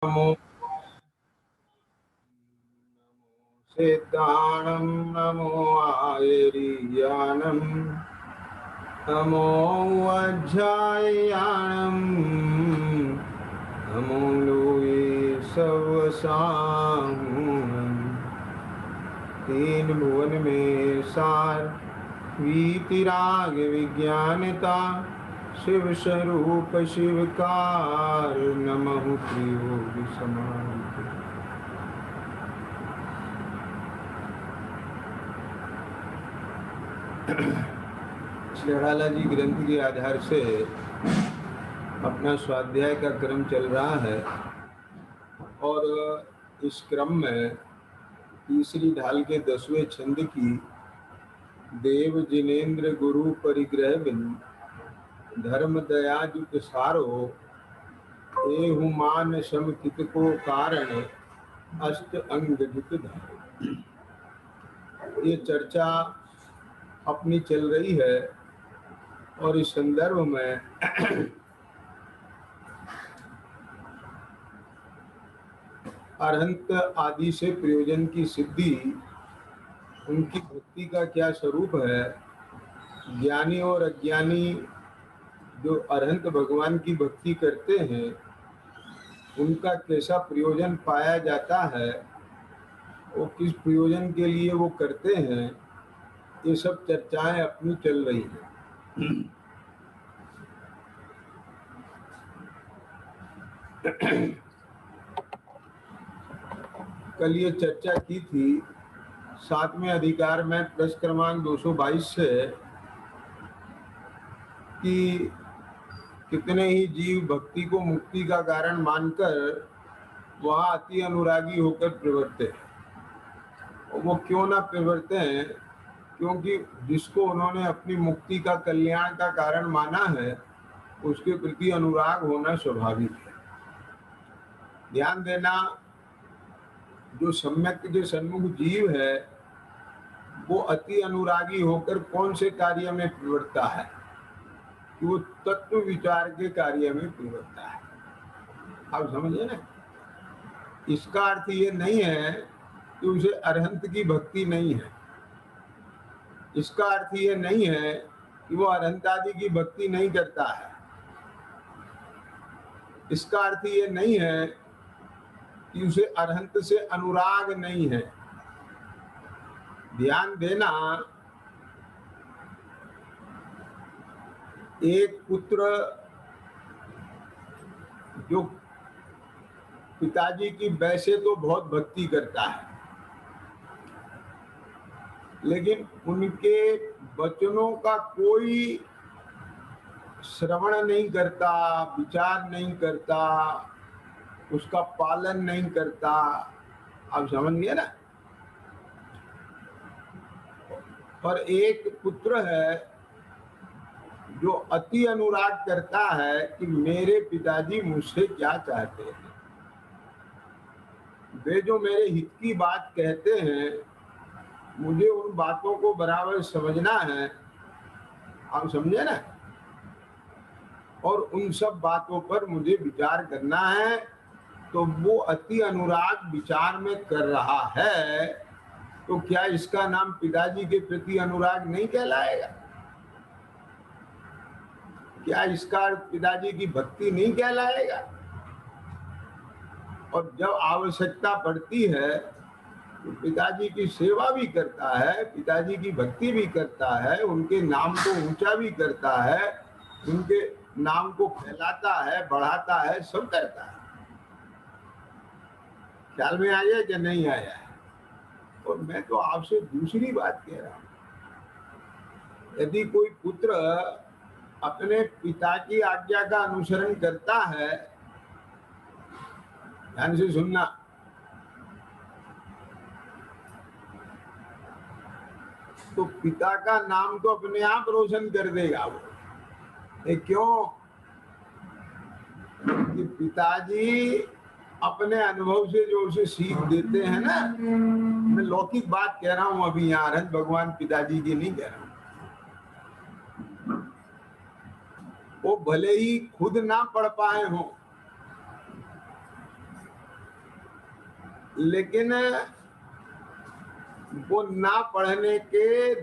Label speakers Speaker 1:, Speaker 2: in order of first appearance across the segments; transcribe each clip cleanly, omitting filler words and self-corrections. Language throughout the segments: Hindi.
Speaker 1: नमो सिद्धाणं नमो आयर्याणं नमो वज्रायणं नमो लोये सवसाहुं तीन भुवन में सार वीतिराग विज्ञानता शिव स्वरूप शिवकार नमः त्रियोग समाहिते। श्रीहड़ाला जी ग्रंथ के आधार से अपना स्वाध्याय का क्रम चल रहा है और इस क्रम में तीसरी ढाल के 10वें छंद की देव जिनेन्द्र गुरु परिग्रह बिन धर्म दया जुत सारो एहु मान समकित को कारण अष्ट अंग जुत धारो। ये चर्चा अपनी चल रही है और इस संदर्भ में अरहंत आदि से प्रयोजन की सिद्धि, उनकी भक्ति का क्या स्वरूप है, ज्ञानी और अज्ञानी जो अरहंत भगवान की भक्ति करते हैं उनका कैसा प्रयोजन पाया जाता है, वो किस प्रयोजन के लिए वो करते हैं, ये सब चर्चाएं अपनी चल रही हैं। कल ये चर्चा की थी 7वें अधिकार में प्रश्न क्रमांक 222 से कि कितने ही जीव भक्ति को मुक्ति का कारण मानकर वहाँ अति अनुरागी होकर प्रवर्ते हैं। वो क्यों ना प्रवर्ते हैं? क्योंकि जिसको उन्होंने अपनी मुक्ति का कल्याण का कारण माना है उसके प्रति अनुराग होना स्वाभाविक है। ध्यान देना, जो सम्यक के सन्मुख जीव है वो अति अनुरागी होकर कौन से कार्य में प्रवृत्ता है कि वो तत्व विचार के कार्य में प्रवृत्ता है। आप समझे ना, इसका अर्थ ये नहीं है कि उसे अरहंत की भक्ति नहीं है। इसका अर्थ ये नहीं है कि वो अरहंत आदि की भक्ति नहीं करता है। इसका अर्थ ये नहीं है कि उसे अरहंत से अनुराग नहीं है। ध्यान देना, एक पुत्र जो पिताजी की वैसे तो बहुत भक्ति करता है, लेकिन उनके वचनों का कोई श्रवण नहीं करता, विचार नहीं करता, उसका पालन नहीं करता। आप समझ गए ना। और एक पुत्र है जो अति अनुराग करता है कि मेरे पिताजी मुझसे क्या चाहते हैं, वे जो मेरे हित की बात कहते हैं मुझे उन बातों को बराबर समझना है। आप समझे ना। और उन सब बातों पर मुझे विचार करना है। तो वो अति अनुराग विचार में कर रहा है, तो क्या इसका नाम पिताजी के प्रति अनुराग नहीं कहलाएगा? क्या इसका पिताजी की भक्ति नहीं कहलाएगा? और जब आवश्यकता पड़ती है तो पिताजी की सेवा भी करता है, पिताजी की भक्ति भी करता है, उनके नाम को ऊंचा भी करता है, उनके नाम को फैलाता है, बढ़ाता है, सब करता है। ख्याल में आया कि नहीं आया है? और मैं तो आपसे दूसरी बात कह रहा हूं, यदि कोई पुत्र अपने पिता की आज्ञा का अनुसरण करता है, ध्यान से सुनना, तो पिता का नाम तो अपने आप रोशन कर देगा वो। क्यों? कि पिताजी अपने अनुभव से जो उसे सीख देते हैं ना, मैं लौकिक बात कह रहा हूं अभी यहाँ, अरहंत भगवान पिताजी की नहीं कह रहा हूं। वो भले ही खुद ना पढ़ पाए हो, लेकिन वो ना पढ़ने के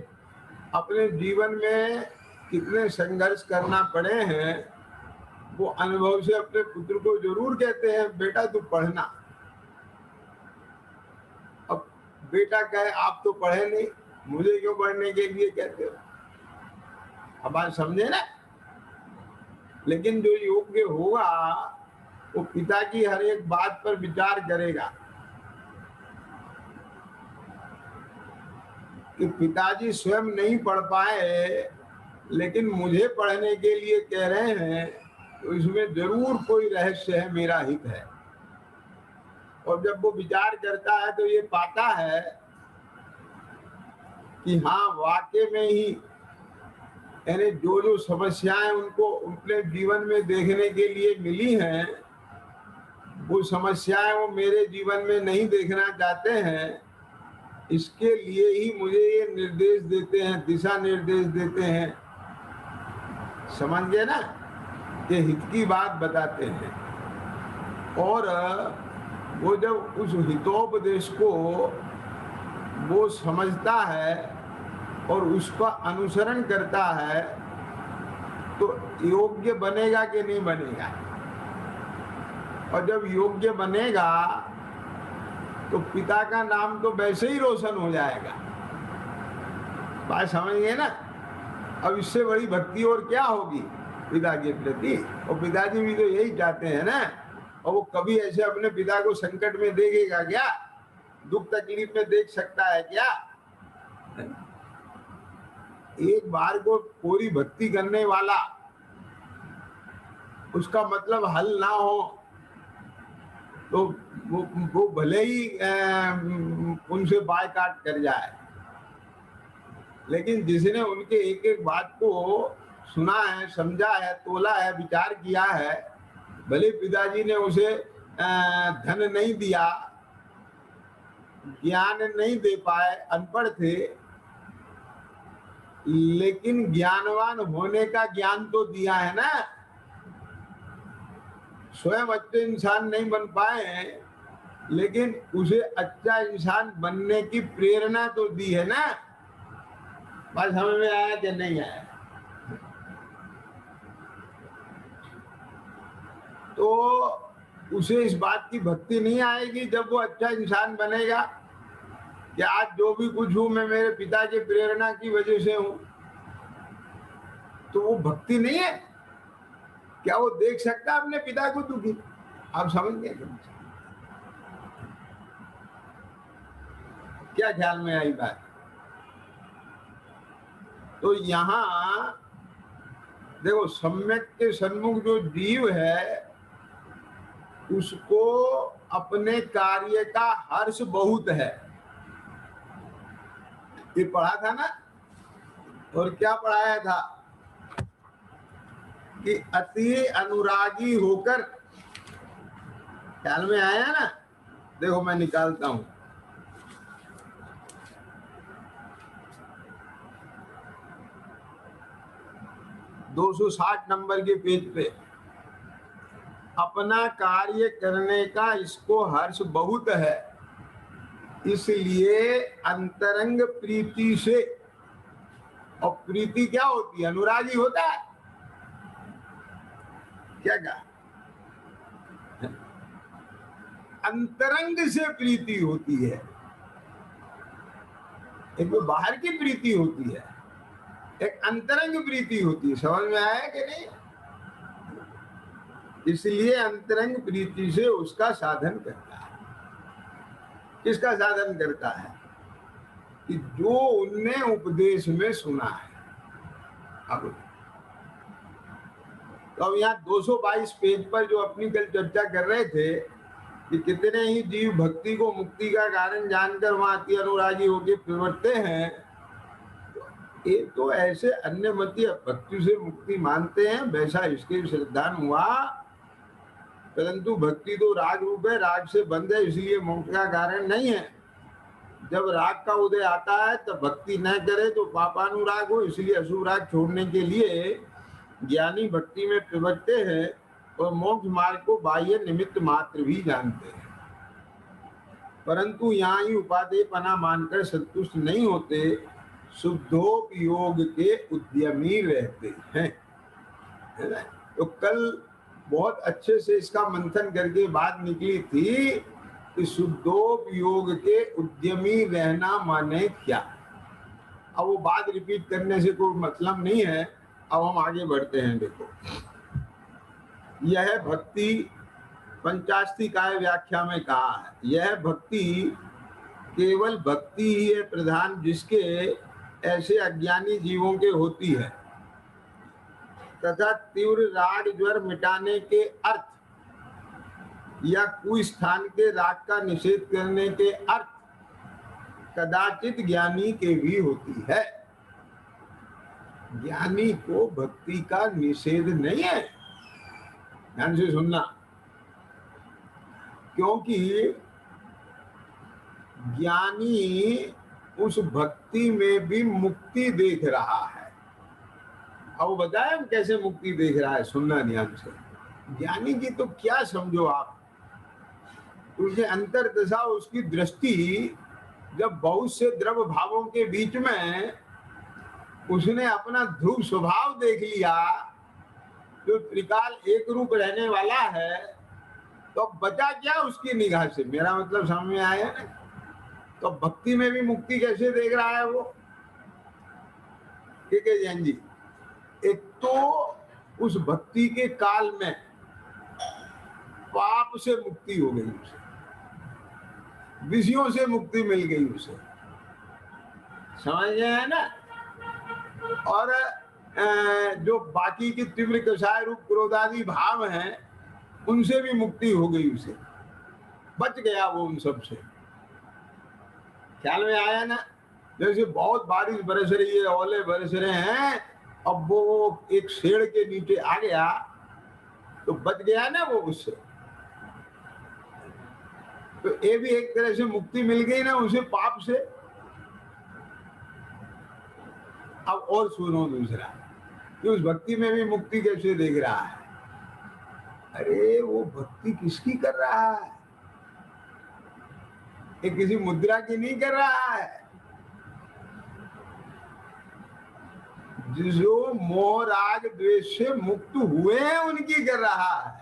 Speaker 1: अपने जीवन में कितने संघर्ष करना पड़े हैं, वो अनुभव से अपने पुत्र को जरूर कहते हैं, बेटा तू पढ़ना। अब बेटा कहे आप तो पढ़े नहीं, मुझे क्यों पढ़ने के लिए कहते हो? अब बात समझे ना। लेकिन जो योग्य होगा वो पिता की हर एक बात पर विचार करेगा कि पिताजी स्वयं नहीं पढ़ पाए लेकिन मुझे पढ़ने के लिए कह रहे हैं, तो इसमें जरूर कोई रहस्य है, मेरा हित है। और जब वो विचार करता है तो ये पाता है कि हाँ वाकई में ही यानी जो जो समस्याएं उनको अपने जीवन में देखने के लिए मिली हैं, वो समस्याएं वो मेरे जीवन में नहीं देखना चाहते हैं। इसके लिए ही मुझे ये निर्देश देते हैं, दिशा निर्देश देते हैं। समझ गए ना, कि हित की बात बताते हैं। और वो जब उस हितोपदेश को वो समझता है और उसका अनुसरण करता है तो योग्य बनेगा कि नहीं बनेगा? और जब योग्य बनेगा तो पिता का नाम तो वैसे ही रोशन हो जाएगा। बात समझ गए ना। अब इससे बड़ी भक्ति और क्या होगी पिता के प्रति? और पिताजी भी तो यही चाहते हैं ना। और वो कभी ऐसे अपने पिता को संकट में देखेगा क्या? दुख तकलीफ में देख सकता है क्या? एक बार को पूरी भक्ति करने वाला उसका मतलब हल ना हो तो वो भले ही उनसे बायकाट कर जाए, लेकिन जिसने उनके एक एक बात को सुना है, समझा है, तोला है, विचार किया है, भले पिताजी ने उसे धन नहीं दिया, ज्ञान नहीं दे पाए, अनपढ़ थे, लेकिन ज्ञानवान होने का ज्ञान तो दिया है ना। स्वयं अच्छे इंसान नहीं बन पाए लेकिन उसे अच्छा इंसान बनने की प्रेरणा तो दी है ना। बात समझ में आया कि नहीं आया? तो उसे इस बात की भक्ति नहीं आएगी जब वो अच्छा इंसान बनेगा कि आज जो भी कुछ हूं मैं मेरे पिता की प्रेरणा की वजह से हूं। तो वो भक्ति नहीं है। क्या वो देख सकता है अपने पिता को दुखी? आप समझ गए क्या? ख्याल में आई बात? तो यहां देखो, सम्यक के सन्मुख जो जीव है उसको अपने कार्य का हर्ष बहुत है। ये पढ़ा था ना। और क्या पढ़ाया था कि अति अनुरागी होकर, ख्याल में आया ना? देखो मैं निकालता हूं। दो 260 नंबर के पेज पे, अपना कार्य करने का इसको हर्ष बहुत है, इसलिए अंतरंग प्रीति से। और प्रीति क्या होती है? अनुरागी होता है। क्या कहा? अंतरंग से प्रीति होती है। एक तो बाहर की प्रीति होती है, एक अंतरंग प्रीति होती है। समझ में आया कि नहीं? इसलिए अंतरंग प्रीति से उसका साधन करता है। किसका साधन करता है? कि जो उनने उपदेश में सुना है। अब यहाँ 222 पेज पर जो अपनी कल चर्चा कर रहे थे कि कितने ही जीव भक्ति को मुक्ति का कारण जानकर वहां अति अनुरागी होकर प्रवर्ते हैं। ये तो ऐसे अन्यमती भक्ति से मुक्ति मानते हैं, वैसा इसके श्रद्धान हुआ। परंतु भक्ति तो राग रूप है, राग से बंद है, इसलिए मोक्ष का कारण नहीं है। जब राग का उदय आता है तब भक्ति न करे तो पापानुराग हो, इसलिए अशुभ राग छोड़ने के लिए ज्ञानी भक्ति में प्रवर्तते हैं और मोक्ष मार्ग को बाह्य निमित्त मात्र भी जानते हैं। परंतु यहाँ ही उपादेयपना मानकर संतुष्ट नहीं होते, शुद्धोपयोग के उद्यमी रहते हैं। है ना? तो कल बहुत अच्छे से इसका मंथन करके बात निकली थी कि शुद्धोपयोग के उद्यमी रहना माने क्या। अब वो बात रिपीट करने से कोई मतलब नहीं है, अब हम आगे बढ़ते हैं। देखो, यह भक्ति पंचास्तिकाय व्याख्या में कहा है, यह भक्ति केवल भक्ति ही है प्रधान, जिसके ऐसे अज्ञानी जीवों के होती है, तथा तीव्र राग ज्वर मिटाने के अर्थ या कुस्थान के राग का निषेध करने के अर्थ कदाचित ज्ञानी के भी होती है। ज्ञानी को भक्ति का निषेध नहीं है, ध्यान से सुनना, क्योंकि ज्ञानी उस भक्ति में भी मुक्ति देख रहा है। अब वो बताए हम कैसे मुक्ति देख रहा है, सुनना ध्यान से। ज्ञानी की तो क्या समझो आप, उसके अंतर्दशा, उसकी दृष्टि जब बहुत से द्रव्य भावों के बीच में उसने अपना ध्रुव स्वभाव देख लिया, जो त्रिकाल एक रूप रहने वाला है, तो बचा क्या उसकी निगाह से। मेरा मतलब समझ में आया ना? तो भक्ति में भी मुक्ति कैसे देख रहा है वो। ठीक है जैन जी, एक तो उस भक्ति के काल में पाप से मुक्ति हो गई उसे, विषयों से मुक्ति मिल गई उसे, समझ गए है ना। और जो बाकी की तीव्र कषाय रूप क्रोधादि भाव हैं, उनसे भी मुक्ति हो गई उसे, बच गया वो उन सब से। ख्याल में आया ना? जैसे बहुत बारिश बरस रही है, ओले बरस रहे हैं, अब वो एक शेड़ के नीचे आ गया तो बच गया ना वो उससे। तो ये भी एक तरह से मुक्ति मिल गई ना उसे पाप से। अब और सुनो दूसरा कि उस भक्ति में भी मुक्ति कैसे देख रहा है। अरे वो भक्ति किसकी कर रहा है, ये किसी मुद्रा की नहीं कर रहा है, जो मोह राग द्वेष से मुक्त हुए हैं उनकी कर रहा है।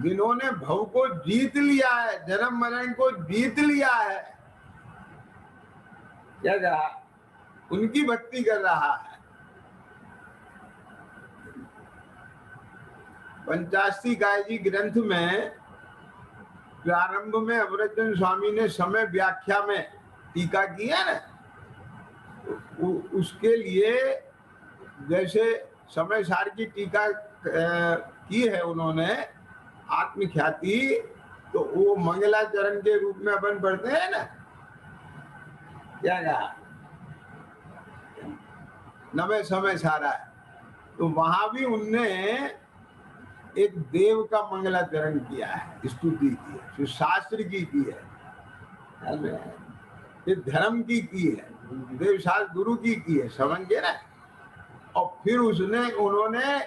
Speaker 1: जिन्होंने भव को जीत लिया है, जन्म मरण को जीत लिया है, क्या कहा, उनकी भक्ति कर रहा है। पंचास्तिकाय जी ग्रंथ में प्रारंभ में अमृतचंद स्वामी ने समय व्याख्या में टीका की है ना, उसके लिए जैसे समय सार की टीका की है उन्होंने आत्मख्याति, तो वो मंगलाचरण के रूप में अपन पढ़ते हैं ना, क्या कहा, नवे समय सारा है। तो वहां भी उनने एक देव का मंगलाचरण किया है, स्तुति की है, फिर शास्त्र की है, फिर धर्म की है, देव शास्त्र गुरु की है, समझ गए ना। और फिर उन्होंने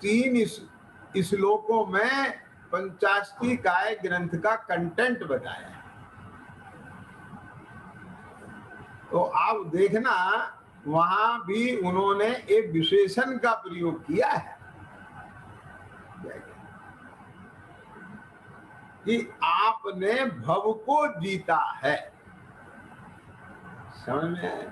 Speaker 1: 3 श्लोकों में पंचास्तिकाय ग्रंथ का कंटेंट बताया। तो आप देखना वहां भी उन्होंने एक विशेषण का प्रयोग किया है कि आपने भव को जीता है। समझ में आया?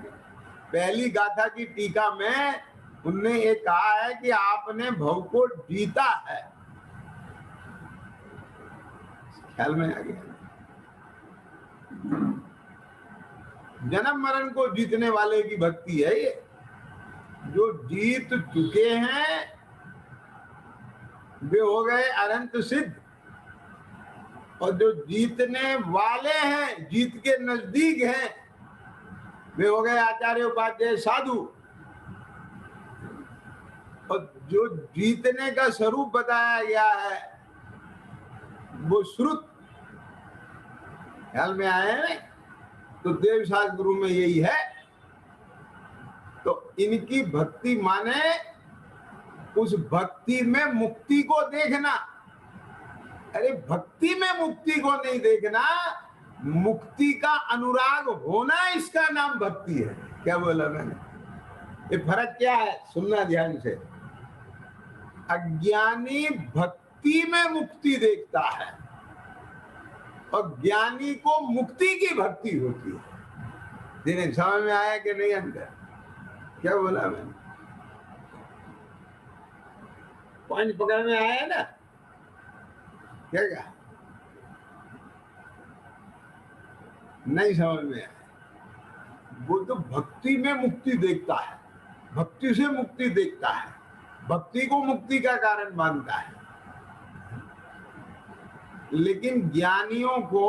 Speaker 1: पहली गाथा की टीका में उनने ये कहा है कि आपने भव को जीता है। ख्याल में आ गया? जन्म मरण को जीतने वाले की भक्ति है ये, जो जीत चुके हैं वे हो गए अनंत सिद्ध, और जो जीतने वाले हैं, जीत के नजदीक हैं, वे हो गए आचार्य उपाध्याय साधु। और जो जीतने का स्वरूप बताया गया है वो श्रुत। ख्याल में आए हैं? तो देव शास्त्र गुरु में यही है। तो इनकी भक्ति माने उस भक्ति में मुक्ति को देखना, अरे भक्ति में मुक्ति को नहीं देखना, मुक्ति का अनुराग होना इसका नाम भक्ति है। क्या बोला मैंने? ये फर्क क्या है, सुनना ध्यान से। अज्ञानी भक्ति में मुक्ति देखता है और ज्ञानी को मुक्ति की भक्ति होती है। जिन्हें समझ में आया कि नहीं अंदर? क्या बोला मैंने? पॉइंट पकड़ में आया ना? क्या कहा? नहीं समझ में आया? वो तो भक्ति में मुक्ति देखता है, भक्ति से मुक्ति देखता है, भक्ति को मुक्ति का कारण मानता है। लेकिन ज्ञानियों को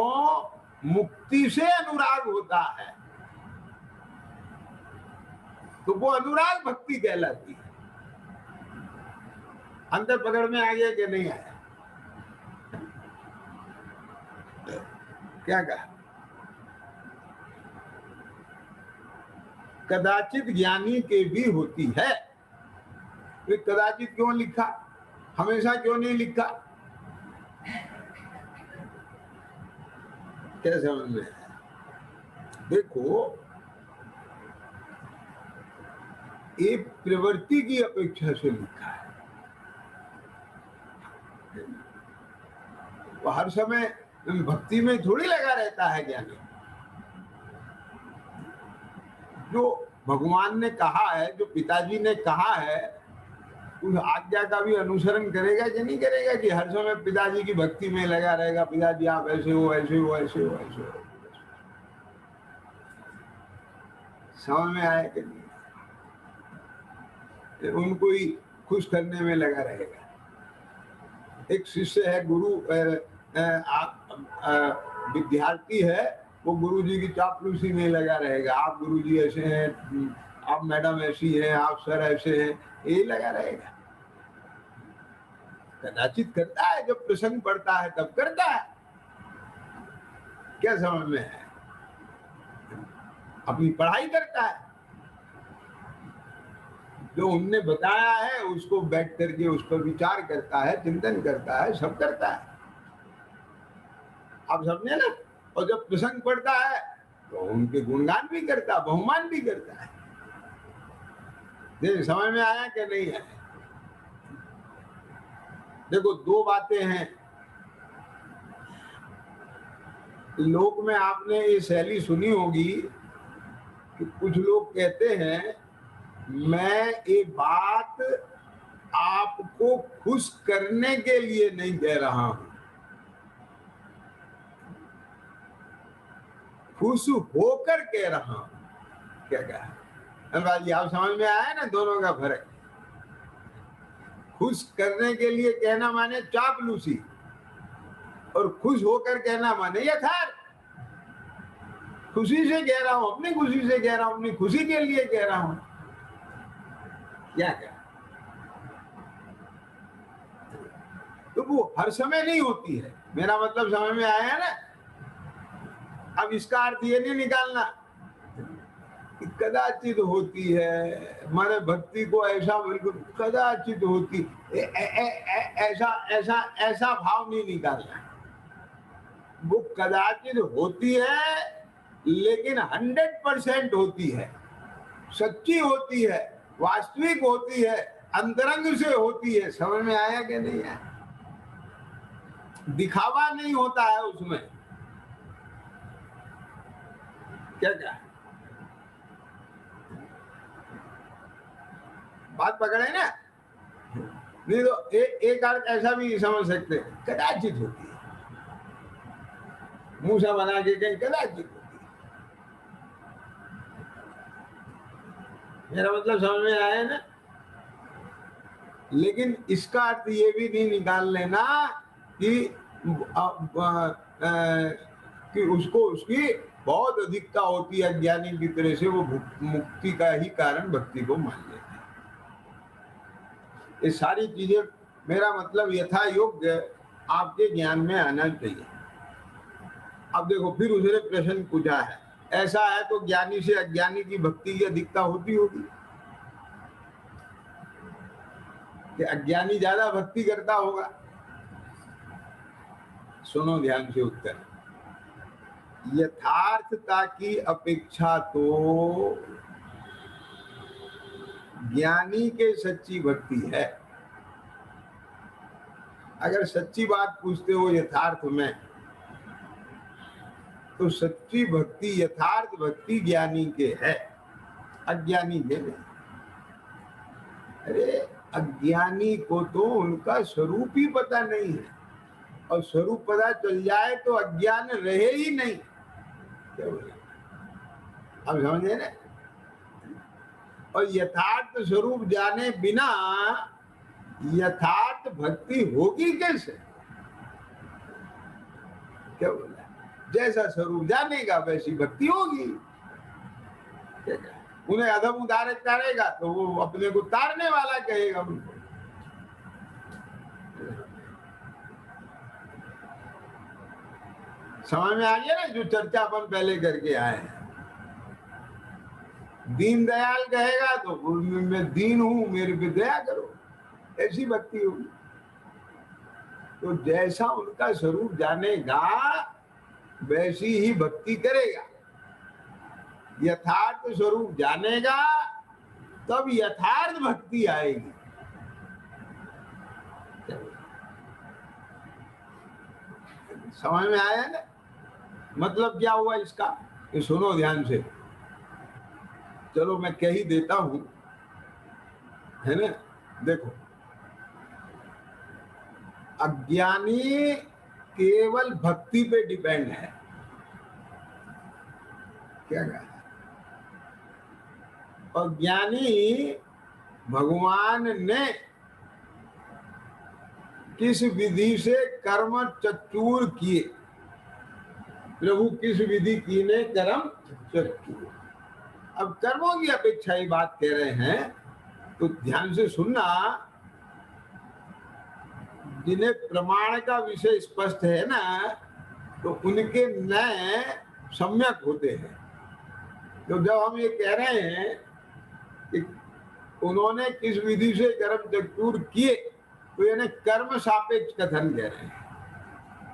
Speaker 1: मुक्ति से अनुराग होता है, तो वो अनुराग भक्ति कहलाती है। अंतर पकड़ में आ गया कि नहीं आया? क्या कहा? कदाचित ज्ञानी के भी होती है। तो कदाचित क्यों लिखा, हमेशा क्यों नहीं लिखा? क्या समझ में? देखो, एक प्रवृत्ति की अपेक्षा से लिखा है। वो हर समय भक्ति में थोड़ी लगा रहता है ज्ञानी। जो भगवान ने कहा है, जो पिताजी ने कहा है, उस आज्ञा का भी अनुसरण करेगा कि नहीं करेगा? कि हर समय पिताजी की भक्ति में लगा रहेगा, पिताजी आप ऐसे हो, ऐसे हो, ऐसे हो, ऐसे हो। समझ में आया कि नहीं? उनको ही खुश करने में लगा रहेगा। एक शिष्य है, गुरु विद्यार्थी है, वो गुरुजी की चापलूसी में लगा रहेगा। आप गुरुजी ऐसे हैं, आप मैडम ऐसी हैं, आप सर ऐसे हैं, यही लगा रहेगा। कदाचित करता है, जब प्रसंग पड़ता है तब करता है। क्या समझ में है? अपनी पढ़ाई करता है, जो उनने बताया है उसको बैठ करके उस पर विचार करता है, चिंतन करता है, सब करता है। आप समझे ना? और जब प्रसंग पड़ता है तो उनके गुणगान भी करता है, बहुमान भी करता है। देखिए समझ में आया कि नहीं है? देखो, दो बातें हैं। लोक में आपने ये शैली सुनी होगी कि कुछ लोग कहते हैं, मैं ये बात आपको खुश करने के लिए नहीं कह रहा हूं, खुश होकर कह रहा हूं। क्या कहा? आप समझ में आया ना दोनों का फर्क? खुश करने के लिए कहना माने चापलूसी, और खुश होकर कहना माने यथार्थ। खुशी से कह रहा हूं, अपनी खुशी से कह रहा हूं, अपनी खुशी के लिए कह रहा हूं। क्या कहा? तो वो हर समय नहीं होती है। मेरा मतलब समझ में आया है ना? अब इसका अर्थ ये नहीं निकालना कि कदाचित होती है, माने भक्ति को ऐसा बिल्कुल कदाचित होती, ऐसा ऐसा ऐसा भाव नहीं निकालना। वो कदाचित होती है, लेकिन 100% होती है, सच्ची होती है, वास्तविक होती है, अंतरंग से होती है। समझ में आया कि नहीं है? दिखावा नहीं होता है उसमें। क्या क्या बात पकड़े ना? नहीं तो एक अर्थ ऐसा भी समझ सकते, कदाचित होती है, मुंह से बना के कहीं कदाचित होती है। मेरा मतलब समझ में आया ना? लेकिन इसका अर्थ ये भी नहीं निकाल लेना कि उसको उसकी बहुत अधिकता होती है, अज्ञानी की तरह से वो मुक्ति का ही कारण भक्ति को मान लेते हैं। ये सारी चीजें, मेरा मतलब यथा योग्य आपके ज्ञान में आना चाहिए। अब देखो, फिर उसने प्रश्न पूछा है, ऐसा है तो ज्ञानी से अज्ञानी की भक्ति की अधिकता होती होगी? कि अज्ञानी ज्यादा भक्ति करता होगा? सुनो ध्यान से उत्तर। यथार्थता की अपेक्षा तो ज्ञानी के सच्ची भक्ति है। अगर सच्ची बात पूछते हो यथार्थ में, तो सच्ची भक्ति, यथार्थ भक्ति ज्ञानी के है, अज्ञानी के नहीं। अरे अज्ञानी को तो उनका स्वरूप ही पता नहीं है, और स्वरूप पता चल जाए तो अज्ञान रहे ही नहीं। अब समझे ना? और यथार्थ स्वरूप जाने बिना यथार्थ भक्ति होगी कैसे? क्या बोला? जैसा स्वरूप जानेगा वैसी भक्ति होगी। उन्हें अधम उतारेगा तो वो अपने को तारने वाला कहेगा उनको। समझ में आ गया ना जो चर्चा अपन पहले करके आए हैं? दीनदयाल कहेगा तो मैं दीन हूं, मेरे पे दया करो, ऐसी भक्ति होगी। तो जैसा उनका स्वरूप जानेगा वैसी ही भक्ति करेगा। यथार्थ स्वरूप जानेगा तब यथार्थ भक्ति आएगी। समझ में आया ना? मतलब क्या हुआ इसका? ये सुनो ध्यान से। चलो मैं कह ही देता हूं, है ना? देखो, अज्ञानी केवल भक्ति पे डिपेंड है। क्या कहा? और ज्ञानी भगवान ने किस विधि से कर्म चतुर किए, प्रभु किस विधि की ने कर्म चतुर। अब कर्मों की अपेक्षा ही बात कह रहे हैं, तो ध्यान से सुनना। जिन्हें प्रमाण का विषय स्पष्ट है ना, तो उनके न्याय सम्यक होते हैं। तो जब हम ये कह रहे हैं कि उन्होंने किस विधि से कर्म चतुर किए, तो यानी कर्म सापेक्ष कथन कह रहे हैं,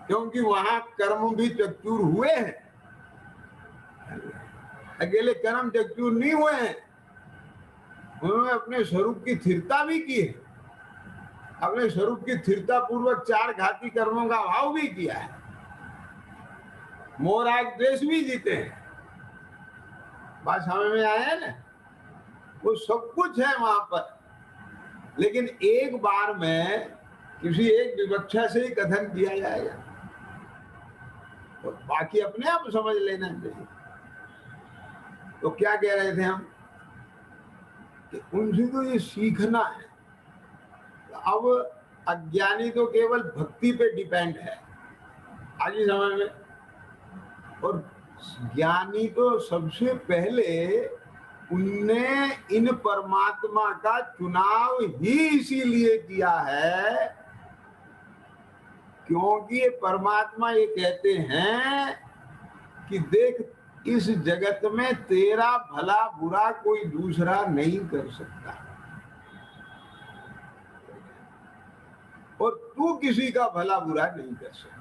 Speaker 1: क्योंकि वहां कर्म भी चतुर हुए हैं, अकेले कर्म चतुर नहीं हुए हैं। उन्होंने अपने स्वरूप की स्थिरता भी की है, अपने स्वरूप की स्थिरता पूर्वक 4 घाती कर्मों का अभाव भी किया है, मोह राग द्वेष भी जीते हैं। बात समझ में आया है ना? वो सब कुछ है वहां पर, लेकिन एक बार में किसी एक विवक्षा से ही कथन किया जाएगा, तो बाकी अपने आप समझ लेना चाहिए। तो क्या कह रहे थे हम कि उनसे तो ये सीखना है। अब अज्ञानी तो केवल भक्ति पे डिपेंड है, आगे समझ में। और ज्ञानी तो सबसे पहले उनने इन परमात्मा का चुनाव ही इसीलिए किया है क्योंकि ये परमात्मा ये कहते हैं कि देख, इस जगत में तेरा भला बुरा कोई दूसरा नहीं कर सकता, और तू किसी का भला बुरा नहीं कर सकता।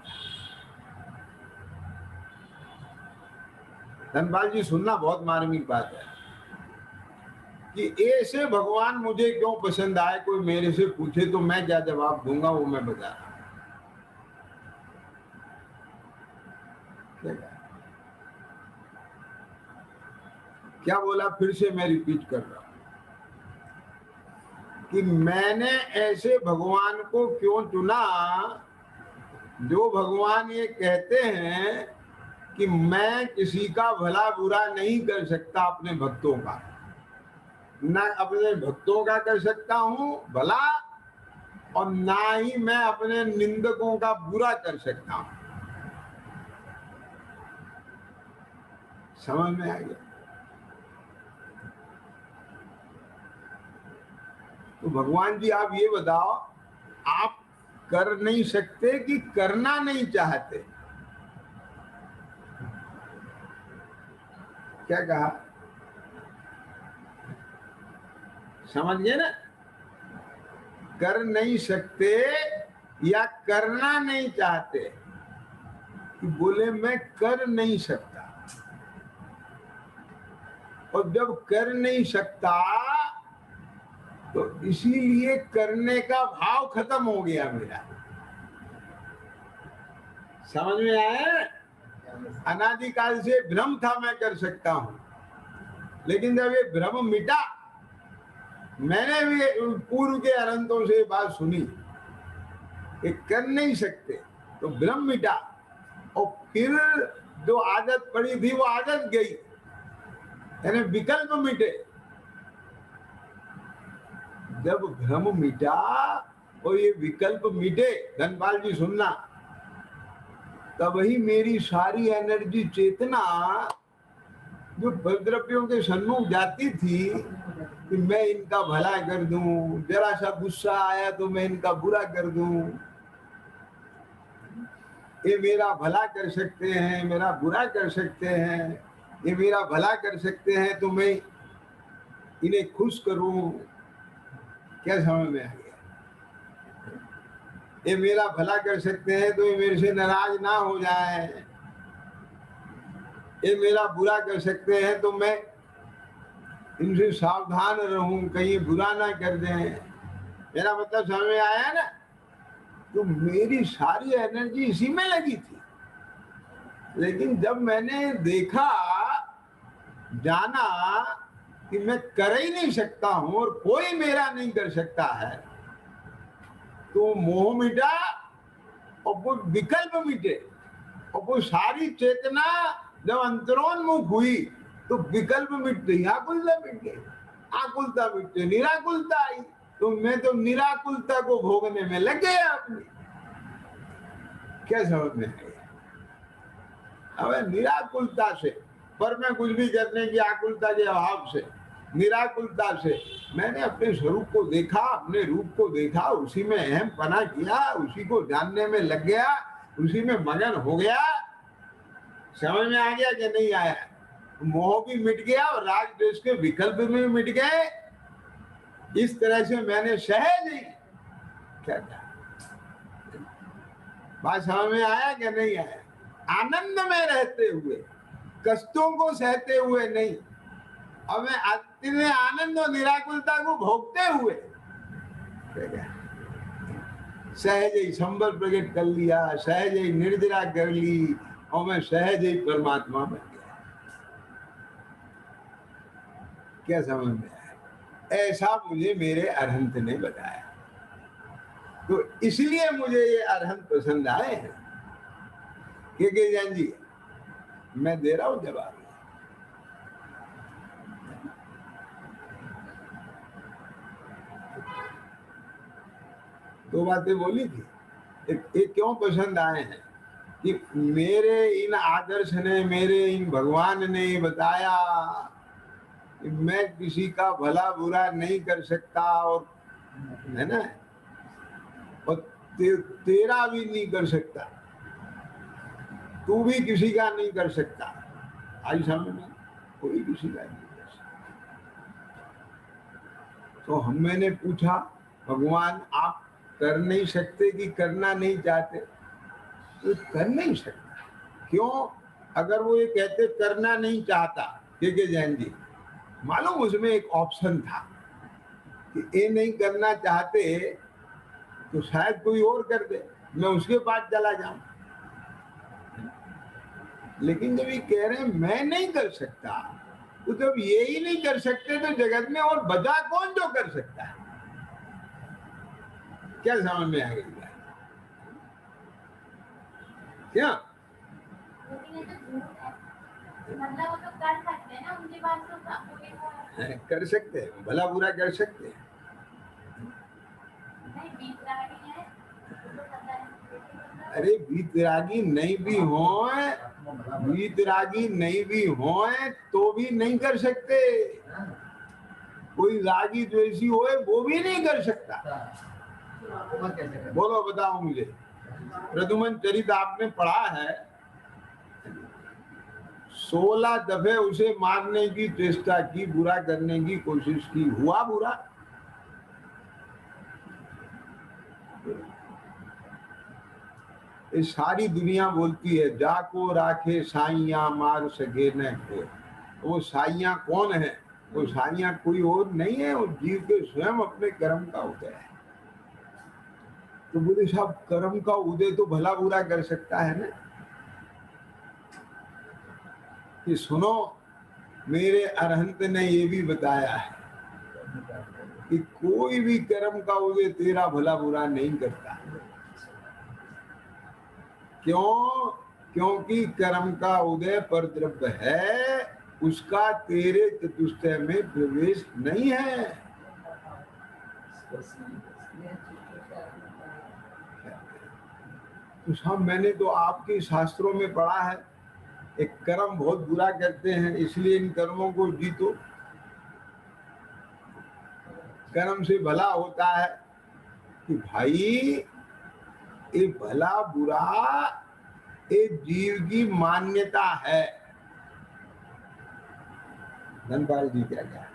Speaker 1: धनपाल जी, सुनना बहुत मार्मिक बात है कि ऐसे भगवान मुझे क्यों पसंद आए, कोई मेरे से पूछे तो मैं क्या जवाब दूंगा, वो मैं बता रहा हूं। क्या बोला? फिर से मैं रिपीट कर रहा हूं कि मैंने ऐसे भगवान को क्यों चुना जो भगवान ये कहते हैं कि मैं किसी का भला बुरा नहीं कर सकता, अपने भक्तों का ना अपने भक्तों का कर सकता हूं भला, और ना ही मैं अपने निंदकों का बुरा कर सकता हूं। समझ में आ गया? तो भगवान जी आप ये बताओ, आप कर नहीं सकते कि करना नहीं चाहते? क्या कहा? समझ गए ना? कर नहीं सकते या करना नहीं चाहते। कि बोले मैं कर नहीं सकता, और जब कर नहीं सकता तो इसीलिए करने का भाव खत्म हो गया मेरा। समझ में आया? अनादिकाल से भ्रम था मैं कर सकता हूं, लेकिन जब ये भ्रम मिटा, मैंने भी पूर्व के अनंतों से बात सुनी कि कर नहीं सकते, तो भ्रम मिटा, और फिर जो आदत पड़ी थी वो आदत गई, यानी विकल्प मिटे। जब भ्रम मिटा और ये विकल्प मिटे, धनपाल जी सुनना, तब ही मेरी सारी एनर्जी, चेतना जो द्रव्यों के सन्मुख जाती थी कि मैं इनका भला कर दूं, जरा सा गुस्सा आया तो मैं इनका बुरा कर दूं, ये मेरा भला कर सकते हैं, मेरा बुरा कर सकते हैं, ये मेरा भला कर सकते हैं तो मैं इन्हें खुश करूं। क्या समझ में आ गया? ये मेरा भला कर सकते हैं तो ये मेरे से नाराज ना हो जाए, ये मेरा बुरा कर सकते हैं तो मैं इनसे सावधान रहूं, कहीं बुरा ना कर दें। मेरा मतलब समझ में आया ना? तो मेरी सारी एनर्जी इसी में लगी थी, लेकिन जब मैंने देखा, जाना कि मैं कर ही नहीं सकता हूं और कोई मेरा नहीं कर सकता है, तो मोह मिटा और वो विकल्प मिटे, और वो सारी चेतना जब अंतरोन्मुख हुई तो विकल्प मिट गई, आकुलता मिट गई, आकुलता मिट गई, निराकुलता आई, तो मैं तो निराकुलता को भोगने में लग गया अपनी। क्या समझ में आया? अब निराकुलता से, पर मैं कुछ भी करने की आकुलता के अभाव से, निराकुलता से मैंने अपने स्वरूप को देखा, अपने रूप को देखा, उसी में अहम पना किया, उसी को जानने में लग गया, उसी में मगन हो गया। समझ में आ गया कि नहीं आया? मोह भी मिट गया और राग द्वेष के विकल्प भी मिट गए। इस तरह से मैंने सहज ही क्या था, बात समझ में आया कि नहीं आया? आनंद में रहते हुए, कष्टों को सहते हुए नहीं, और मैं अपने आनंद और निराकुलता को भोगते हुए सहज ही संबल प्रकट कर लिया, सहज ही निर्जरा कर ली, और मैं सहज ही परमात्मा बन गया। क्या समझ में आया? ऐसा मुझे मेरे अरहंत ने बताया, तो इसलिए मुझे ये अरहंत पसंद आए हैं। के जैन जी, मैं दे रहा हूं जवाब। दो बातें बोली थी। एक क्यों पसंद आए हैं कि मेरे इन आदर्श ने, मेरे इन भगवान ने बताया कि मैं किसी का भला बुरा नहीं कर सकता, और है ना, और तेरा भी नहीं कर सकता, तू भी किसी का नहीं कर सकता। आई समझ में? कोई किसी का नहीं कर सकता। तो मैंने पूछा, भगवान आप कर नहीं सकते कि करना नहीं चाहते? तो कर नहीं सकता। क्यों? अगर वो ये कहते करना नहीं चाहता, के जैन जी, मालूम उसमें एक ऑप्शन था कि ये नहीं करना चाहते तो शायद कोई और कर दे, मैं उसके पास चला जाऊं। लेकिन जब ये कह रहे हैं मैं नहीं कर सकता, तो जब ये ही नहीं कर सकते तो जगत में और बचा कौन जो कर सकता है? क्या समझ में आ गई? क्या
Speaker 2: मतलब वो तो कर सकते हैं ना, उनके पास तो
Speaker 1: कर सकते हैं, भला बुरा कर सकते हैं।
Speaker 2: नहीं, वीतरागी है, तो पता है।
Speaker 1: अरे वीतरागी नहीं भी हो, वीतरागी नहीं भी हो तो भी नहीं कर सकते। कोई रागी द्वेषी होए वो भी नहीं कर सकता। बोलो, बताओ मुझे। प्रदुमन चरित आपने पढ़ा है, 16 दफे उसे मारने की चेष्टा की, बुरा करने की कोशिश की, हुआ बुरा? ये सारी दुनिया बोलती है जाको राखे साइया मार सके न कोई। वो साइया कौन है? वो साइया कोई और नहीं है, वो जीव के स्वयं अपने कर्म का उदय है। तो बोले साहब कर्म का उदय तो भला बुरा कर सकता है ना। कि सुनो, मेरे अरहंत ने ये भी बताया है कि कोई भी कर्म का उदय तेरा भला बुरा नहीं करता। क्यों? क्योंकि कर्म का उदय परद्रव्य है, उसका तेरे चतुष्टय में प्रवेश नहीं है। तो साहब मैंने तो आपके शास्त्रों में पढ़ा है एक कर्म बहुत बुरा करते हैं, इसलिए इन कर्मों को जीतो, कर्म से भला होता है। कि भाई ये भला बुरा एक जीव की मान्यता है। धनपाल जी क्या क्या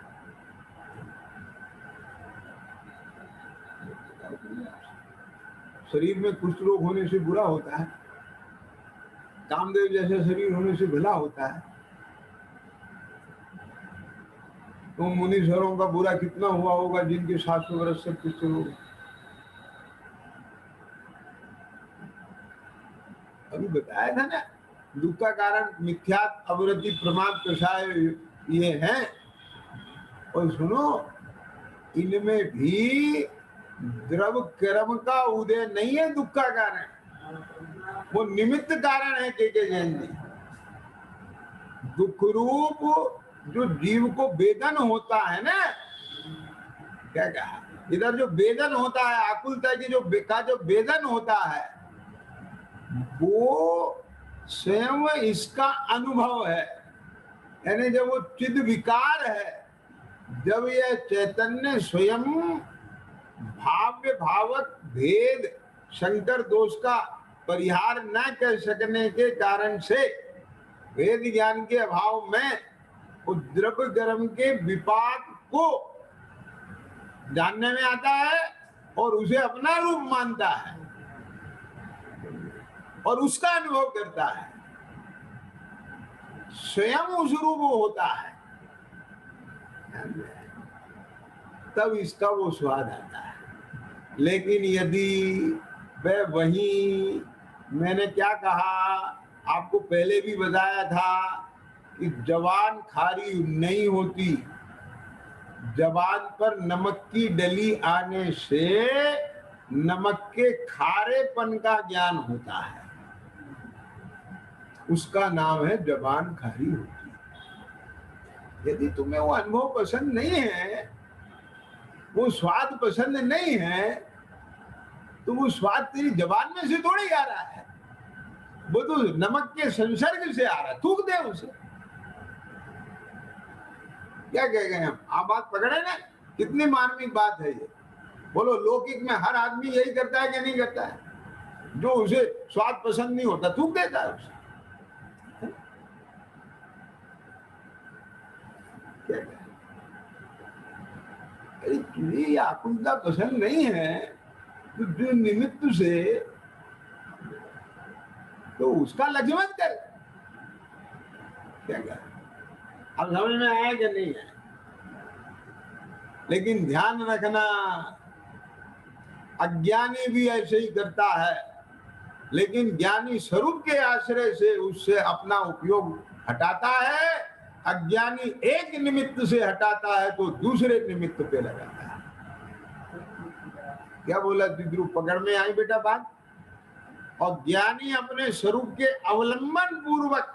Speaker 1: शरीर में कुष्ठ रोग होने से बुरा होता है, कामदेव जैसा शरीर होने से भला होता है। तो मुनीश्वरों का बुरा कितना हुआ होगा जिनके 700 वर्ष से कुष्ठ रोग। अभी बताया था ना, दुख का कारण मिथ्यात अवृत्ति प्रमाद कषाय ये हैं। और सुनो, इनमें भी द्रव कर्म का उदय नहीं है दुख का कारण, वो निमित्त कारण है। के जैन जी, दुख रूप जो जीव को वेदन होता है ना, क्या कहा इधर, जो वेदन होता है आकुलता की जो वेदन होता है, वो स्वयं इसका अनुभव है। यानी जब वो चिद विकार है, जब यह चैतन्य स्वयं भाव्य भावक भेद शंकर दोष का परिहार न कर सकने के कारण से वेद ज्ञान के अभाव में द्रव्य कर्म के विपाक को जानने में आता है और उसे अपना रूप मानता है और उसका अनुभव करता है, स्वयं उस रूप होता है, तब इसका वो स्वाद आता है। लेकिन यदि वह वही, मैंने क्या कहा आपको पहले भी बताया था कि जबान खारी नहीं होती, जबान पर नमक की डली आने से नमक के खारेपन का ज्ञान होता है, उसका नाम है जबान खारी होती है। यदि तुम्हें वो अनुभव पसंद नहीं है, वो स्वाद पसंद नहीं है, तो वो स्वाद तेरी जबान में से थोड़ी आ रहा है, वो तो नमक के संसर्ग से आ रहा है। थूक दे उसे। क्या कह गए हम? आप बात पकड़े ना, कितनी मार्मिक बात है ये। बोलो लौकिक में हर आदमी यही करता है कि नहीं करता है? जो उसे स्वाद पसंद नहीं होता थूक देता है उसे। क्या अरे तुझे आकुलता पसंद नहीं है, तो जो निमित्त से तो उसका लक्ष्य मत कर। क्या कर? अब समझ में आया कि नहीं है? लेकिन ध्यान रखना, अज्ञानी भी ऐसे ही करता है, लेकिन ज्ञानी स्वरूप के आश्रय से उससे अपना उपयोग हटाता है। अज्ञानी एक निमित्त से हटाता है तो दूसरे निमित्त पे लगाता है। क्या बोला द्विध्रुव? पकड़ में आई बेटा बात? और ज्ञानी अपने स्वरूप के अवलंबन पूर्वक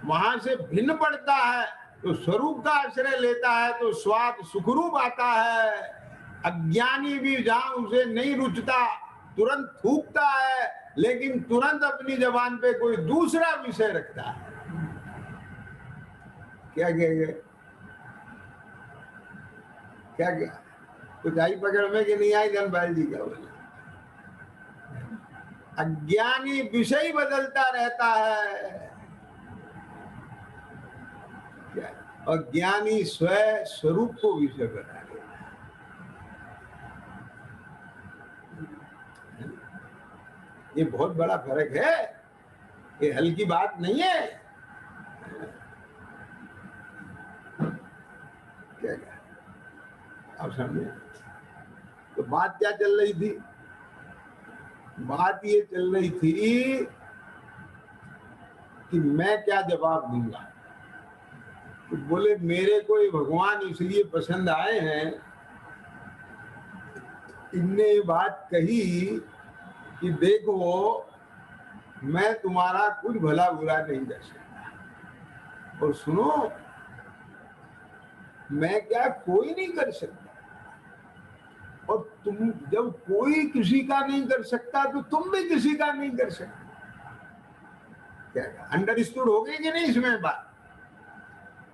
Speaker 1: वहां से भिन्न पड़ता है, तो स्वरूप का आश्रय लेता है तो स्वाद सुखरूप आता है। अज्ञानी भी जहां उसे नहीं रुचता तुरंत थूकता है, लेकिन तुरंत अपनी जबान पे कोई दूसरा विषय रखता है। क्या कहेंगे? क्या क्या कुछ आई पकड़ में कि नहीं आई? धनपाल जी क्या बोले? अज्ञानी विषय बदलता रहता है और ज्ञानी स्वयं स्वरूप को विषय बना देता है। ये बहुत बड़ा फर्क है, ये हल्की बात नहीं है। क्या आप समझे? तो बात क्या चल रही थी? बात ये चल रही थी कि मैं क्या जवाब दूंगा। तो बोले मेरे को ये भगवान इसलिए पसंद आए हैं, इनने ये बात कही कि देखो मैं तुम्हारा कुछ भला बुरा नहीं कर सकता, और सुनो मैं क्या कोई नहीं कर सकता, और तुम जब कोई किसी का नहीं कर सकता तो तुम भी किसी का नहीं कर सकते। क्या अंडरस्टूड हो गई कि नहीं इसमें बात?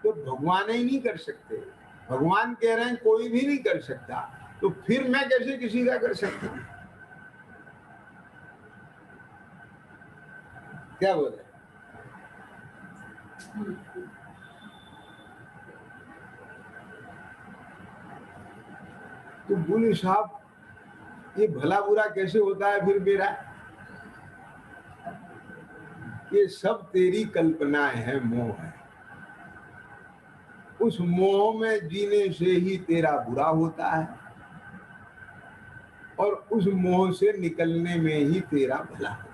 Speaker 1: तो भगवान ही नहीं कर सकते, भगवान कह रहे हैं कोई भी नहीं कर सकता, तो फिर मैं कैसे किसी का कर सकता हूं? क्या बोले? तो बोले साहब ये भला बुरा कैसे होता है फिर मेरा? ये सब तेरी कल्पनाएं हैं, मोह है। उस मोह में जीने से ही तेरा बुरा होता है, और उस मोह से निकलने में ही तेरा भला होता है।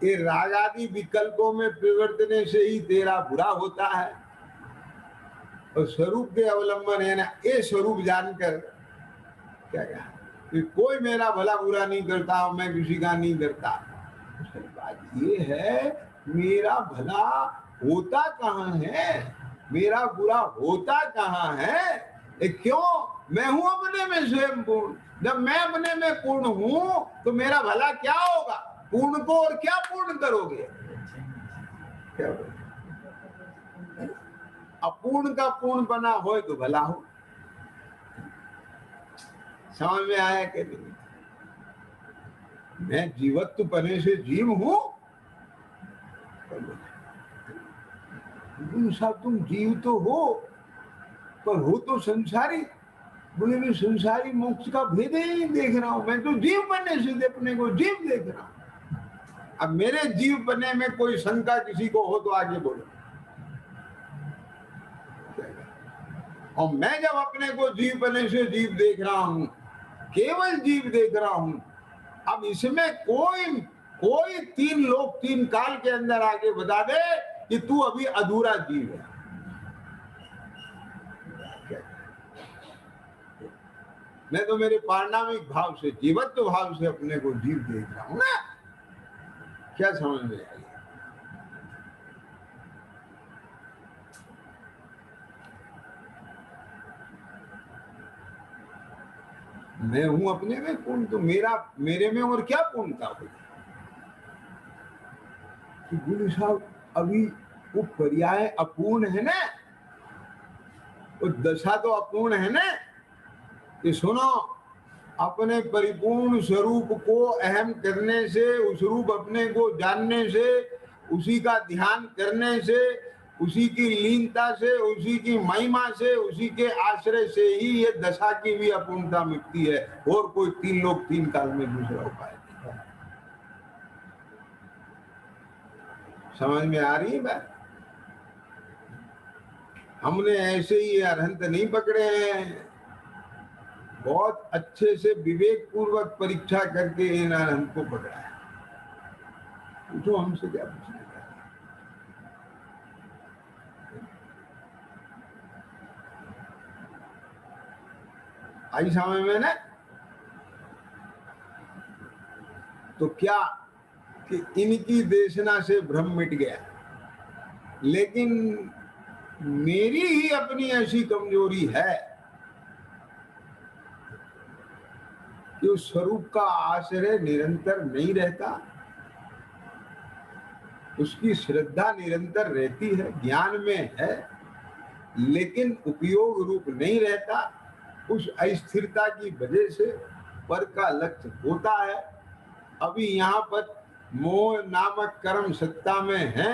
Speaker 1: ये राग आदि विकल्पों में प्रवर्तने से ही तेरा बुरा होता है, और स्वरूप के अवलंबन है ना, ये स्वरूप जानकर क्या कहा कि कोई मेरा भला बुरा नहीं करता, मैं किसी का नहीं करता। बात ये है मेरा भला होता कहाँ है, मेरा बुरा होता कहाँ है? क्यों? मैं हूं अपने में स्वयं पूर्ण। जब मैं अपने में पूर्ण हूं तो मेरा भला क्या होगा? पूर्ण को और क्या पूर्ण करोगे? क्या अपूर्ण का पूर्ण बना हो तो भला हो। समझ में आया कि नहीं? मैं जीवत्व पने से जीव हूं। साहब तुम जीव तो हो, पर हो तो संसारी। बोले मैं संसारी मोक्ष का भेद ही नहीं देख रहा हूं, मैं तो जीव बनने से अपने को जीव देख रहा हूं। अब मेरे जीव बनने में कोई शंका किसी को हो तो आगे बोलो। और मैं जब अपने को जीव बनने से जीव देख रहा हूं, केवल जीव देख रहा हूं, अब इसमें कोई तीन लोक तीन काल के अंदर आगे बता दे कि तू अभी अधूरा जीव है। मैं तो मेरे पारणामिक भाव से, जीवत्व भाव से अपने को जीव देख रहा हूं ना। क्या समझ में आई? मैं हूं अपने में पूर्ण, तो मेरे में और क्या पूर्णता हो? गुरु साहब अभी वो पर्याय अपूर्ण है ना, वो दशा तो अपूर्ण है ना। कि सुनो, अपने परिपूर्ण स्वरूप को अहम करने से, उस रूप अपने को जानने से, उसी का ध्यान करने से, उसी की लीनता से, उसी की महिमा से, उसी के आश्रय से ही ये दशा की भी अपूर्णता मिटती है, और कोई तीन लोग तीन काल में दूसरा उपाय नहीं। समझ में आ रही है बात? हमने ऐसे ही अरहंत नहीं पकड़े हैं, बहुत अच्छे से विवेक पूर्वक परीक्षा करके इन अरहंत को पकड़ा है। पूछो हमसे क्या पूछना है? आई समझ में ना? तो क्या कि इनकी देशना से भ्रम मिट गया, लेकिन मेरी ही अपनी ऐसी कमजोरी है कि उस स्वरूप का आश्रय निरंतर नहीं रहता, उसकी श्रद्धा निरंतर रहती है, ज्ञान में है, लेकिन उपयोग रूप नहीं रहता। उस अस्थिरता की वजह से पर का लक्ष्य होता है। अभी यहाँ पर मोह नामक कर्म सत्ता में है,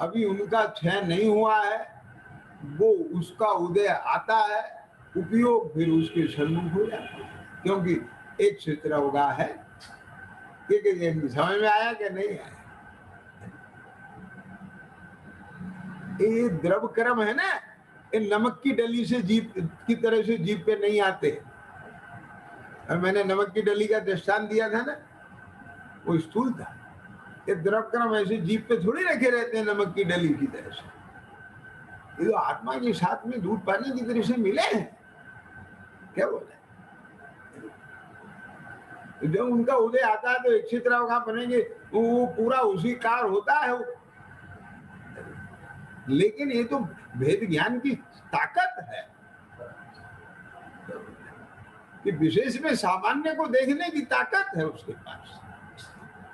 Speaker 1: अभी उनका क्षय नहीं हुआ है, वो उसका उदय आता है, उपयोग फिर उसके सन्मुख हो जाता है, क्योंकि एक क्षेत्र होगा है। समझ में आया कि नहीं आया? ये द्रव कर्म है ना, ये नमक की डली से जीभ की तरह से जीभ पे नहीं आते। और मैंने नमक की डली का दृष्टांत दिया था ना, वो स्थूल था। ये द्रव कर्म ऐसे जीभ पे थोड़ी रखे रहते हैं नमक की डली की तरह से। ये तो आत्मा के साथ में दूध पानी की तरह से मिले हैं। क्या बोले? जब उनका उदय आता है तो एक क्षेत्र वहां बनेंगे, वो पूरा उसी कार होता है। लेकिन ये तो भेद ज्ञान की ताकत है कि विशेष में सामान्य को देखने की ताकत है उसके पास।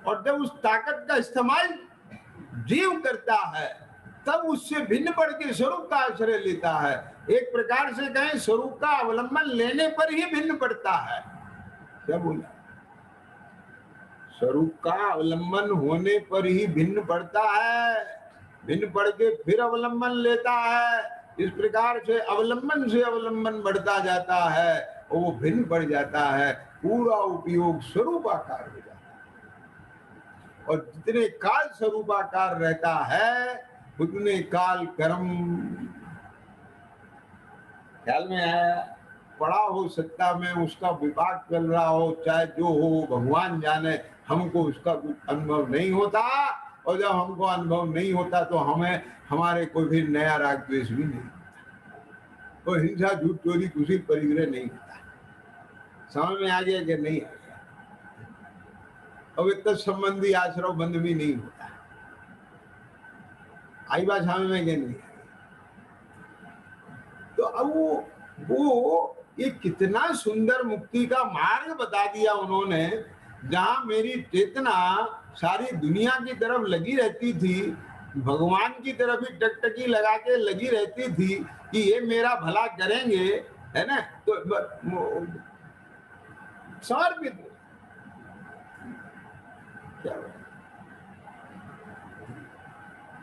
Speaker 1: और जब उस ताकत का इस्तेमाल जीव करता है तब उससे भिन्न पड़ के स्वरूप का आश्रय लेता है। एक प्रकार से कहें स्वरूप का अवलंबन लेने पर ही भिन्न पड़ता है। क्या बोला? स्वरूप का अवलंबन होने पर ही भिन्न पड़ता है, भिन्न पड़ के फिर अवलंबन लेता है। इस प्रकार से अवलंबन बढ़ता जाता है और वो भिन्न पड़ जाता है, पूरा उपयोग स्वरूपाकार हो जाता है। और जितने काल स्वरूपाकार रहता है उतने काल कर्म। ख्याल में आया? पड़ा हो सत्ता में, उसका विपाक चल रहा हो, चाहे जो हो भगवान जाने, हमको उसका कुछ अनुभव नहीं होता। और जब हमको अनुभव नहीं होता तो हमें हमारे कोई भी नया राग द्वेष भी नहीं होता, कोई हिंसा झूठ चोरी कुछ परिग्रह नहीं होता। समझ में आ गया कि नहीं आ गया? अब इतना संबंधी आश्रव बंद भी नहीं होता। आई बात समझ में कि नहीं? तो अब वो ये कितना सुंदर मुक्ति का मार्ग बता दिया उन्होंने, जहां मेरी चेतना सारी दुनिया की तरफ लगी रहती थी, भगवान की तरफ ही टकटकी लगा के लगी रहती थी कि ये मेरा भला करेंगे, है ना? तो समर्पित क्या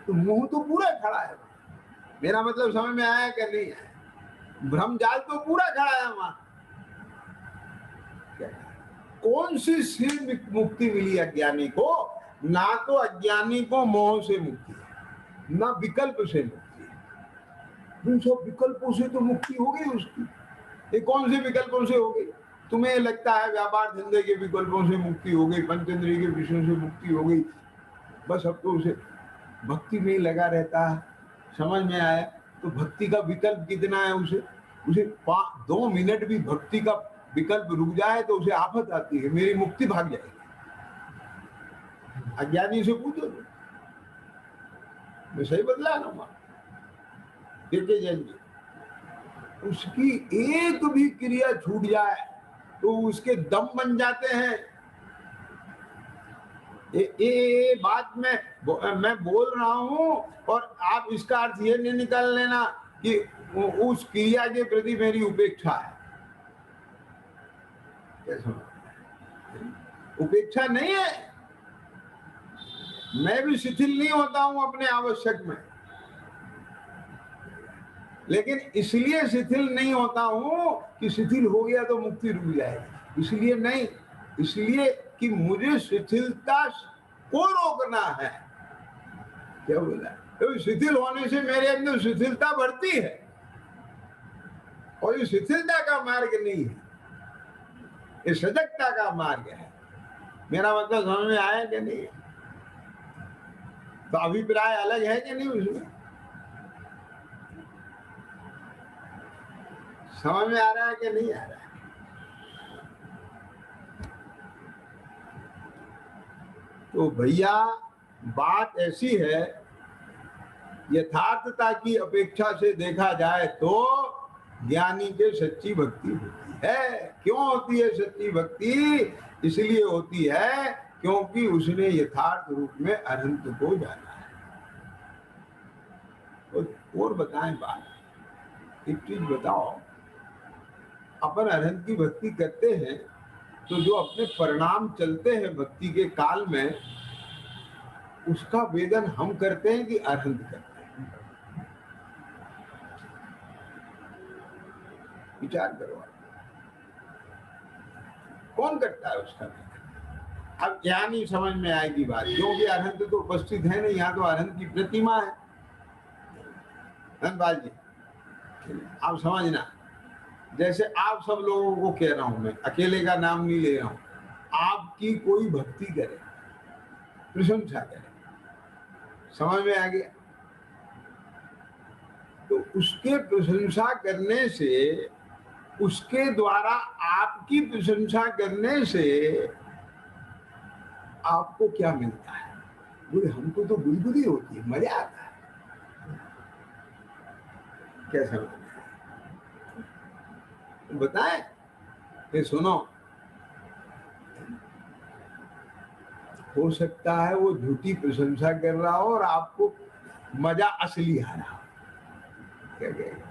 Speaker 1: तो मुंह तो पूरा खड़ा है। मेरा मतलब समझ में आया कि नहीं आया? भ्रम जाल तो पूरा खड़ा है वहां। कौन सी मुक्ति मिली अज्ञानी को? ना तो अज्ञानी को मोह से मुक्ति है, ना विकल्प से मुक्ति है। सब विकल्पों से तो मुक्ति हो गई उसकी। ये कौन से विकल्पों से हो गई? तुम्हें लगता है व्यापार धंधे के विकल्पों से मुक्ति हो गई, पंचेंद्रिय के विषयों से मुक्ति हो गई, बस अब तो उसे भक्ति में ही लगा रहता है। समझ में आया? तो भक्ति का विकल्प कितना है? उसे 2 मिनट भी भक्ति का विकल्प रुक जाए तो उसे आफत आती है, मेरी मुक्ति भाग जाएगी। अज्ञानी से पूछो, मैं सही बदला ना वहां देखे जाएंगे। उसकी एक भी क्रिया छूट जाए तो उसके दम बन जाते हैं। ये बात मैं बोल रहा हूं और आप इसका अर्थ ये नहीं निकाल लेना कि उस क्रिया के प्रति मेरी उपेक्षा है। उपेक्षा नहीं है। मैं भी शिथिल नहीं होता हूं अपने आवश्यक में, लेकिन इसलिए शिथिल नहीं होता हूं कि शिथिल हो गया तो मुक्ति रुक जाएगी, इसलिए नहीं, इसलिए कि मुझे शिथिलता को रोकना है। क्या बोला? तो शिथिल होने से मेरे अंदर शिथिलता बढ़ती है और ये शिथिलता का मार्ग नहीं है, ये सजगता का मार्ग है। मेरा मतलब समझ में आया कि नहीं? तो अभिप्राय अलग है कि नहीं उसमें? समझ में आ रहा है कि नहीं आ रहा है? तो भैया बात ऐसी है, यथार्थता की अपेक्षा से देखा जाए तो ज्ञानी के सच्ची भक्ति होती है। क्यों होती है सच्ची भक्ति? इसलिए होती है क्योंकि उसने यथार्थ रूप में अनंत को जाना है। तो और बताएं बात, एक चीज बताओ, अपन अनंत की भक्ति करते हैं तो जो अपने परिणाम चलते हैं भक्ति के काल में, उसका वेदन हम करते हैं कि अनंत करते हैं? विचार करो, कौन करता है उसका? अब यहाँ नहीं समझ में आएगी बात, क्योंकि अरहंत तो उपस्थित है नहीं, यहाँ तो अरहंत की प्रतिमा है। धनपाल जी, आप समझना, जैसे आप सब लोगों को कह रहा हूं, मैं अकेले का नाम नहीं ले रहा हूं, आपकी कोई भक्ति करे, प्रशंसा करे, समझ में आ गया? तो उसके प्रशंसा करने से, उसके द्वारा आपकी प्रशंसा करने से आपको क्या मिलता है? बोले हमको तो बुलबुली होती है, मजा आता है। कैसा बताएं? ये सुनो, हो सकता है वो झूठी प्रशंसा कर रहा हो और आपको मजा असली आ रहा हो। क्या कहेगा?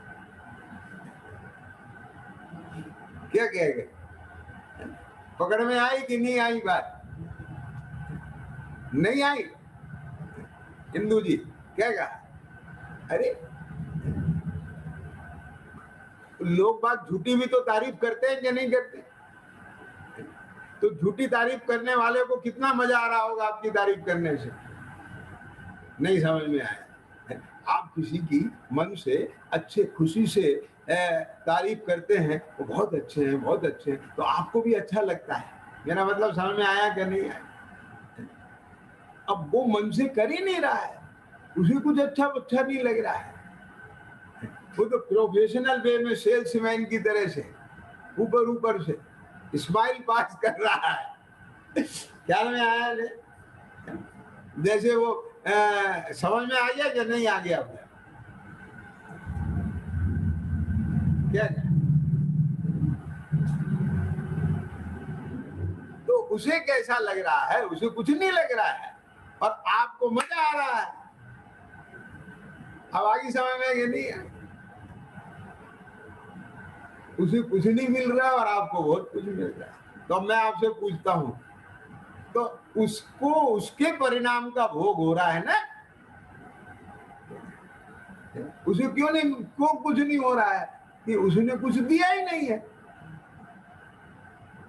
Speaker 1: क्या कहेगा? पकड़ में आई कि नहीं आई बात? नहीं आई? हिंदू जी क्या कहा? अरे लोग बात झूठी भी तो तारीफ करते हैं कि नहीं करते? तो झूठी तारीफ करने वाले को कितना मजा आ रहा होगा आपकी तारीफ करने से? नहीं समझ में आया? आप किसी की मन से अच्छे खुशी से तारीफ करते हैं, वो बहुत अच्छे हैं, बहुत अच्छे हैं, तो आपको भी अच्छा लगता है। मेरा मतलब समझ में आया कि नहीं आया? अब वो मन से कर ही नहीं रहा है, उसे कुछ अच्छा नहीं लग रहा है, वो तो प्रोफेशनल वे में सेल्समैन की तरह से ऊपर से स्माइल पास कर रहा है। क्या में आया ने? जैसे वो समझ में आ गया कि नहीं आ गया? क्या तो उसे कैसा लग रहा है? उसे कुछ नहीं लग रहा है और आपको मजा आ रहा है। अब आगे समझ में कि नहीं है? उसे कुछ नहीं मिल रहा है और आपको बहुत कुछ मिल रहा है। तो मैं आपसे पूछता हूं, तो उसको उसके परिणाम का भोग हो रहा है ना? उसे क्यों कुछ नहीं हो रहा है? कि उसने कुछ दिया ही नहीं है।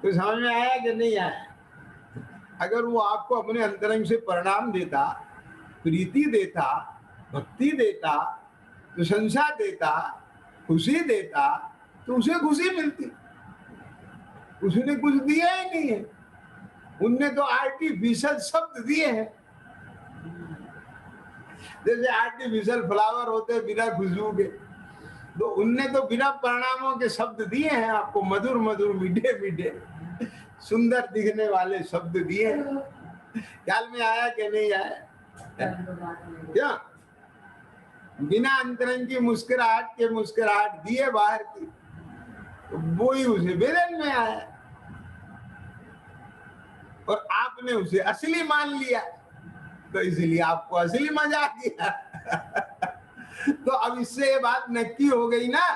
Speaker 1: तो समझ में आया कि नहीं आया? अगर वो आपको अपने अंतरंग से परिणाम देता, प्रीति देता, भक्ति देता, प्रशंसा देता, खुशी देता, तो उसे खुशी मिलती। उसने कुछ दिया ही नहीं है, उनने तो आर्टिफिशियल शब्द दिए हैं। जैसे आर्टिफिशियल फ्लावर होते हैं बिना खुशबू के, तो उनने तो बिना परिणामों के शब्द दिए हैं आपको, मधुर मधुर मीठे मीठे सुंदर दिखने वाले शब्द दिए हैं। ख्याल में आया कि नहीं आया? क्या बिना अंतरंग की मुस्कुराहट के मुस्कुराहट दिए बाहर की, तो वो ही उसे बेरंग में आया और आपने उसे असली मान लिया, तो इसलिए आपको असली मजा आ गया। तो अब इससे ये बात नक्की हो गई ना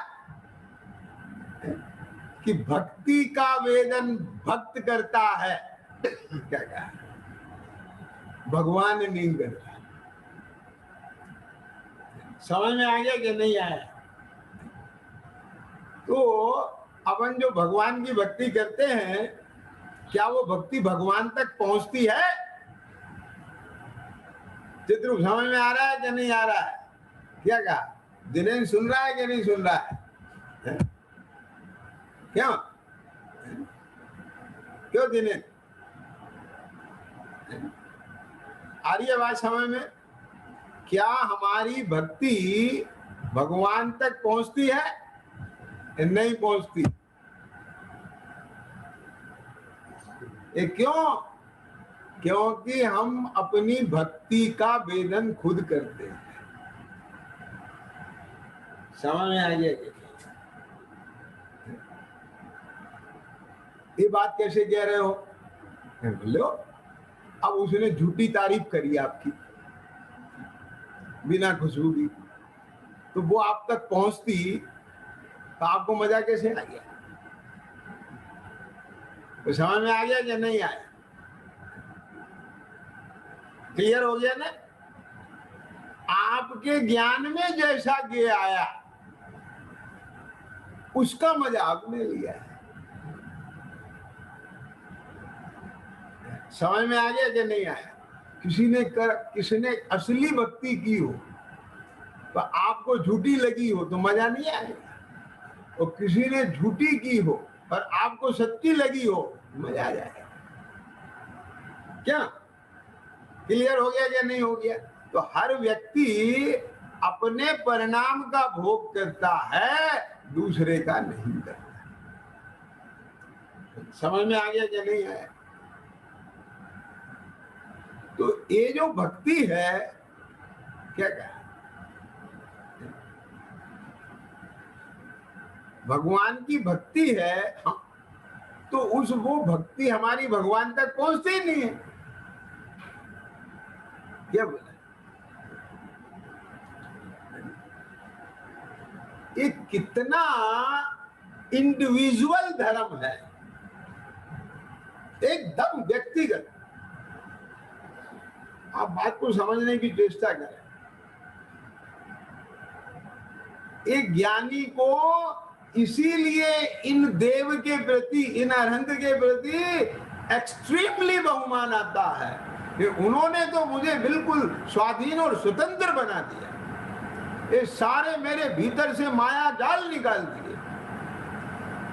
Speaker 1: कि भक्ति का वेदन भक्त करता है। क्या कहा? भगवान नहीं करता। समझ में आ गया कि नहीं आया? तो अपन जो भगवान की भक्ति करते हैं, क्या वो भक्ति भगवान तक पहुंचती है? चित्र समझ में आ रहा है कि नहीं आ रहा है? क्या कहा? दिनेश सुन रहा है कि नहीं सुन रहा है? क्यों क्यों दिनेश? आ रही है बात समझ में? क्या हमारी भक्ति भगवान तक पहुंचती है? नहीं पहुंचती। ये क्यों? क्योंकि हम अपनी भक्ति का वेदन खुद करते हैं। समझ में आ गया? ये बात कैसे कह रहे हो? बोलो, अब उसने झूठी तारीफ करी आपकी बिना खुशबू की, तो वो आप तक पहुंचती तो आपको मजा कैसे आ गया? तो समझ में आ गया कि नहीं आया? क्लियर हो गया ना? आपके ज्ञान में जैसा ये आया, उसका मजा आपने लिया है। समझ में आ गया कि नहीं आया? किसी ने असली भक्ति की हो तो आपको झूठी लगी हो तो मजा नहीं आएगा, और किसी ने झूठी की हो और आपको सच्ची लगी हो मजा आ जाएगा। क्या क्लियर हो गया क्या नहीं हो गया? तो हर व्यक्ति अपने परिणाम का भोग करता है, दूसरे का नहीं करता। समझ में आ गया क्या नहीं आया? तो ये जो भक्ति है, क्या कहा, भगवान की भक्ति है, तो वो भक्ति हमारी भगवान तक पहुंचती ही नहीं है। क्या बोला? ये कितना इंडिविजुअल धर्म है, एकदम व्यक्तिगत। आप बात को समझने की चेष्टा करें। एक ज्ञानी को इसीलिए इन देव के प्रति, इन अरहंत के प्रति एक्सट्रीमली बहुमान आता है कि उन्होंने तो मुझे बिल्कुल स्वाधीन और स्वतंत्र बना दिया, ये सारे मेरे भीतर से माया जाल निकाल दिए।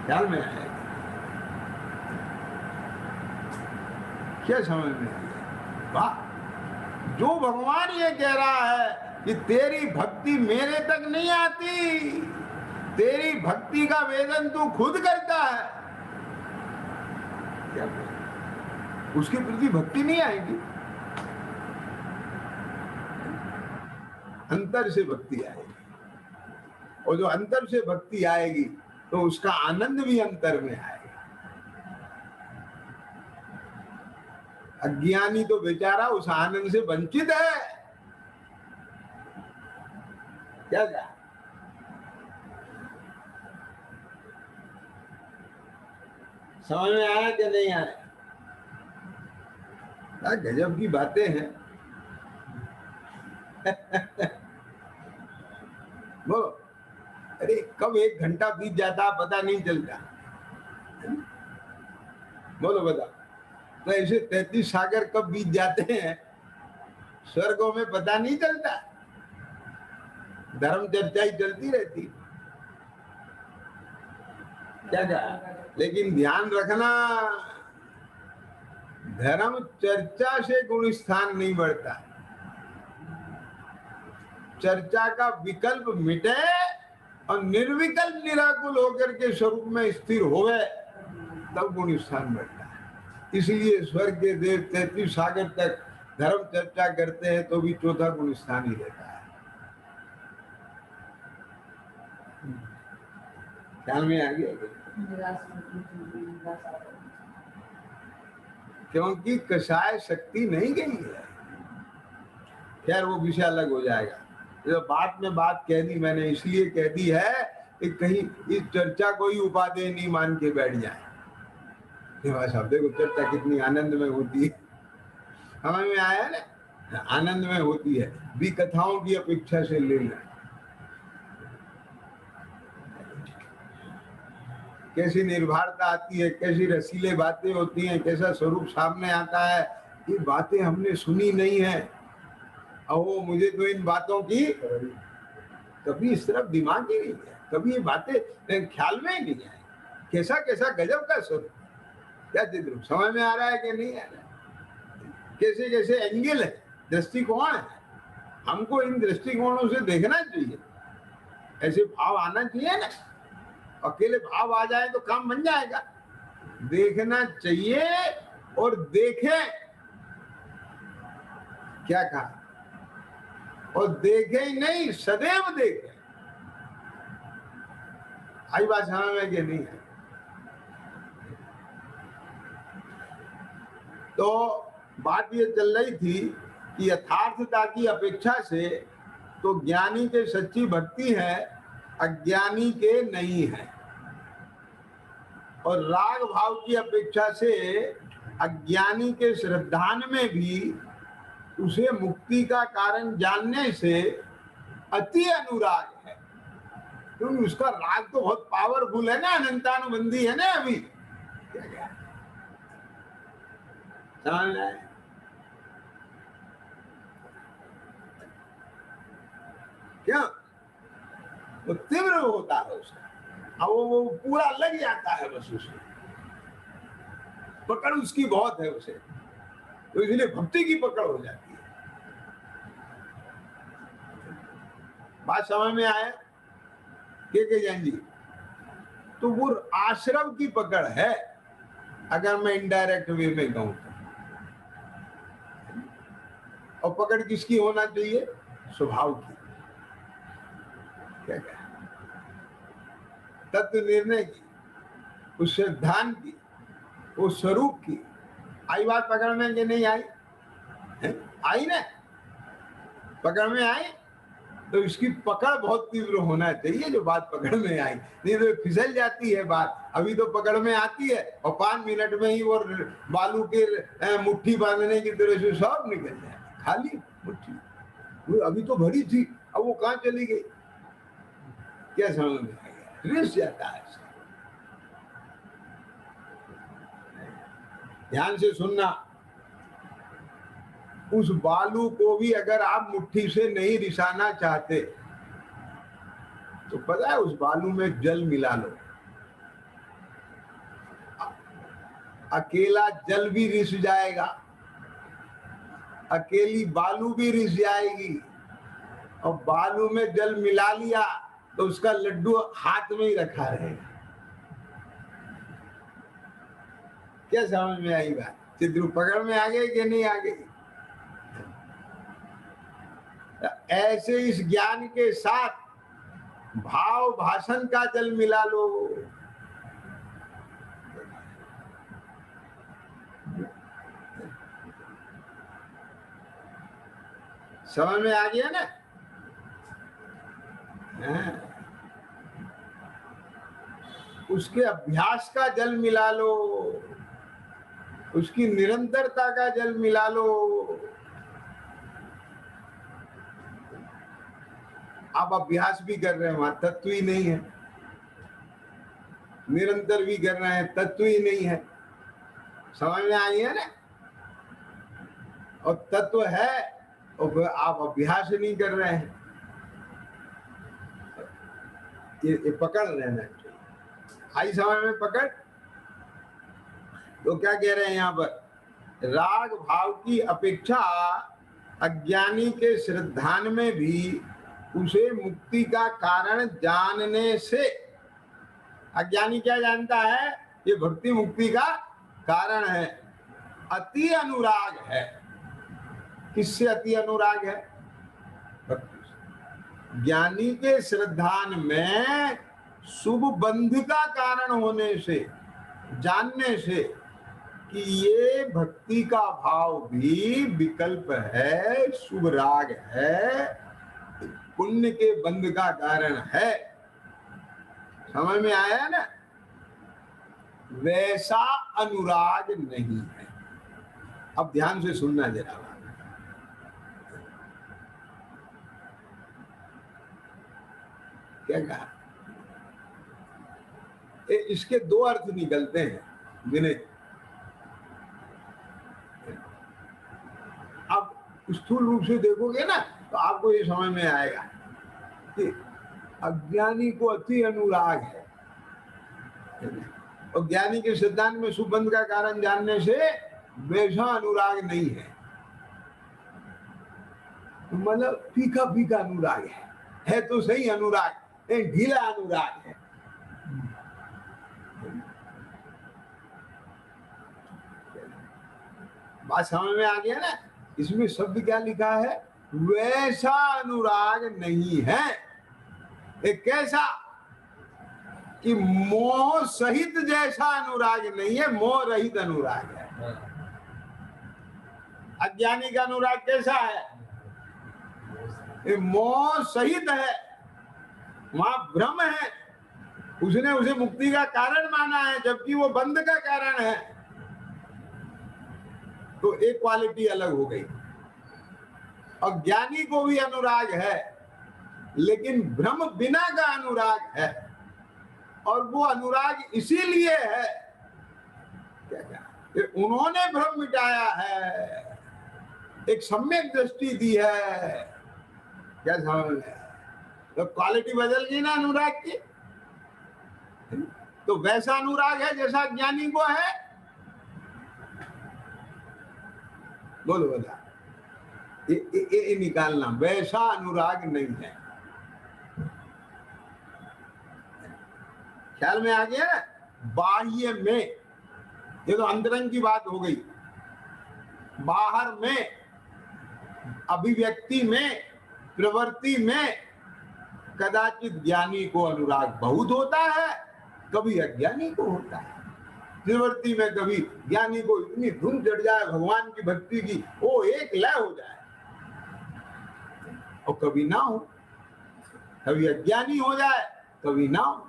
Speaker 1: ख्याल में आया क्या? समझ में आया? वाह! जो भगवान ये कह रहा है कि तेरी भक्ति मेरे तक नहीं आती, तेरी भक्ति का वेदन तू खुद करता है, क्या उसके प्रति भक्ति नहीं आएगी? अंतर से भक्ति आएगी, और जो अंतर से भक्ति आएगी तो उसका आनंद भी अंतर में आएगा। अज्ञानी तो बेचारा उस आनंद से वंचित है। क्या क्या? समझ में आया कि नहीं आया? गजब की बातें हैं। बोलो, अरे कब 1 घंटा बीत जाता पता नहीं चलता। बोलो बता, तो ऐसे 33 सागर कब बीत जाते हैं स्वर्गों में पता नहीं चलता। धर्म चर्चा ही चलती रहती। क्या क्या? लेकिन ध्यान रखना, धर्म चर्चा से गुण स्थान नहीं बढ़ता। चर्चा का विकल्प मिटे और निर्विकल्प निराकुल होकर के स्वरूप में स्थिर होवे, तब गुण स्थान बढ़ता है। इसलिए स्वर्ग के देव 33 सागर तक धर्म चर्चा करते हैं तो भी चौथा गुण स्थान ही रहता है। ख्याल में आ गया? क्योंकि कषाय शक्ति नहीं गई है। खैर वो विषय अलग हो जाएगा। तो बात में बात कह दी मैंने, इसलिए कह दी है कि कहीं इस चर्चा को ही उपादेय नहीं मान के बैठ जाए। भाई साहब देखो चर्चा कितनी आनंद में होती है, समझ में आया ना? आनंद में होती है, भी कथाओं की अपेक्षा से ले लें। कैसी निर्भरता आती है, कैसी रसीले बातें होती हैं, कैसा स्वरूप सामने आता है। ये बातें हमने सुनी नहीं है, और मुझे तो इन बातों की कभी इस तरफ दिमाग ही नहीं है, कभी ये बातें ख्याल में ही नहीं है। कैसा कैसा गजब का स्वरूप, क्या चित्र समझ में आ रहा है कि नहीं आ रहा है? कैसे कैसे एंगल है, दृष्टिकोण है, हमको इन दृष्टिकोणों से देखना चाहिए। ऐसे भाव आना चाहिए ना, अकेले भाव आ जाए तो काम बन जाएगा। देखना चाहिए और देखें। क्या कहा? और देखे ही नहीं, सदैव देखे। आई बात समझ में कि नहीं है? तो बात ये चल रही थी कि यथार्थता की अपेक्षा से तो ज्ञानी के सच्ची भक्ति है, अज्ञानी के नहीं है। और राग भाव की अपेक्षा से अज्ञानी के श्रद्धान में भी उसे मुक्ति का कारण जानने से अति अनुराग है। क्योंकि उसका राग तो बहुत पावरफुल है ना, अनंतानुबंधी है ना। अभी क्या क्या समझ में आए? क्या वो तीव्र होता है उसका, अब वो पूरा लग जाता है बस उसमें, पकड़ उसकी बहुत है उसे, तो इसलिए भक्ति की पकड़ हो जाती है। बात समझ में आया के जैन जी? तो वो आश्रम की पकड़ है, अगर मैं इनडायरेक्ट वे में कहूं तो। और पकड़ किसकी होना चाहिए? स्वभाव की। क्या क्या तत्व निर्णय की, उस सिद्धांत की, उस स्वरूप की। आई बात पकड़ में कि नहीं आई? है? आई ना? पकड़ में आई, तो इसकी पकड़ बहुत तीव्र होना चाहिए जो बात पकड़ में आई, नहीं तो फिसल जाती है बात। अभी तो पकड़ में आती है और 5 मिनट में ही वो बालू के मुट्ठी बांधने की तरह से सब निकल जाए, खाली मुट्ठी। वो अभी तो भरी थी, अब वो कहाँ चली गई? क्या समझ में आएगा? रिस जाता है। ध्यान से सुनना, उस बालू को भी अगर आप मुट्ठी से नहीं रिसाना चाहते तो पता है उस बालू में जल मिला लो, अकेला जल भी रिस जाएगा, अकेली बालू भी रिस जाएगी, और बालू में जल मिला लिया तो उसका लड्डू हाथ में ही रखा रहेगा। क्या समझ में आई बात? चित्र पकड़ में आ गई कि नहीं आ गई? ऐसे इस ज्ञान के साथ भाव भाषण का जल मिला लो। समझ में आ गया ना? उसके अभ्यास का जल मिला लो, उसकी निरंतरता का जल मिला लो। आप अभ्यास भी कर रहे हैं, वहां तत्व ही नहीं है, निरंतर भी कर रहे हैं, तत्व ही नहीं है। समझ में आई है ना? और तत्व है और आप अभ्यास नहीं कर रहे हैं, ये पकड़ रहना चाहिए। आई समझ में पकड़? तो क्या कह रहे हैं यहाँ पर? राग भाव की अपेक्षा अज्ञानी के श्रद्धान में भी उसे मुक्ति का कारण जानने से, अज्ञानी क्या जानता है? ये भक्ति मुक्ति का कारण है। अति अनुराग है। किससे अति अनुराग है? भक्ति से। ज्ञानी के श्रद्धान में शुभ बंध का कारण होने से, जानने से कि ये भक्ति का भाव भी विकल्प है, शुभ राग है, पुण्य के बंध का कारण है। समझ में आया ना? वैसा अनुराग नहीं है। अब ध्यान से सुनना जरा। क्या कहा? इसके दो अर्थ निकलते हैं विनय। अब स्थूल रूप से देखोगे ना तो आपको ये समझ में आएगा कि अज्ञानी को अति अनुराग है, और ज्ञानी के सिद्धांत में सुबंध का कारण जानने से वैसा अनुराग नहीं है। मतलब फीका फीका अनुराग है तो सही अनुराग, ढीला अनुराग है। बात समझ में आ गया ना? इसमें शब्द क्या लिखा है? वैसा अनुराग नहीं है। एक कैसा कि मोह सहित जैसा अनुराग नहीं है, मोह रहित अनुराग है। अज्ञानी का अनुराग कैसा है? ये मोह सहित है, वहां भ्रम है, उसने उसे मुक्ति का कारण माना है जबकि वो बंध का कारण है। तो एक क्वालिटी अलग हो गई। और ज्ञानी को भी अनुराग है, लेकिन भ्रम बिना का अनुराग है, और वो अनुराग इसीलिए है क्या क्या कि उन्होंने भ्रम मिटाया है, एक सम्यक दृष्टि दी है। क्या समझ में? तो क्वालिटी बदल गई ना अनुराग की। तो वैसा अनुराग है जैसा ज्ञानी को है। बोलो बता, ये निकालना, वैसा अनुराग नहीं है। ख्याल में आ गया ना? बाह्य में, ये तो अंतरंग की बात हो गई। बाहर में, अभिव्यक्ति में, प्रवृत्ति में कदाचित ज्ञानी को अनुराग बहुत होता है, कभी अज्ञानी को होता है। प्रवृत्ति में कभी ज्ञानी को इतनी धुन चढ़ जाए भगवान की भक्ति की, वो एक लय हो जाए, और कभी ना हो, कभी अज्ञानी हो जाए, कभी ना हो।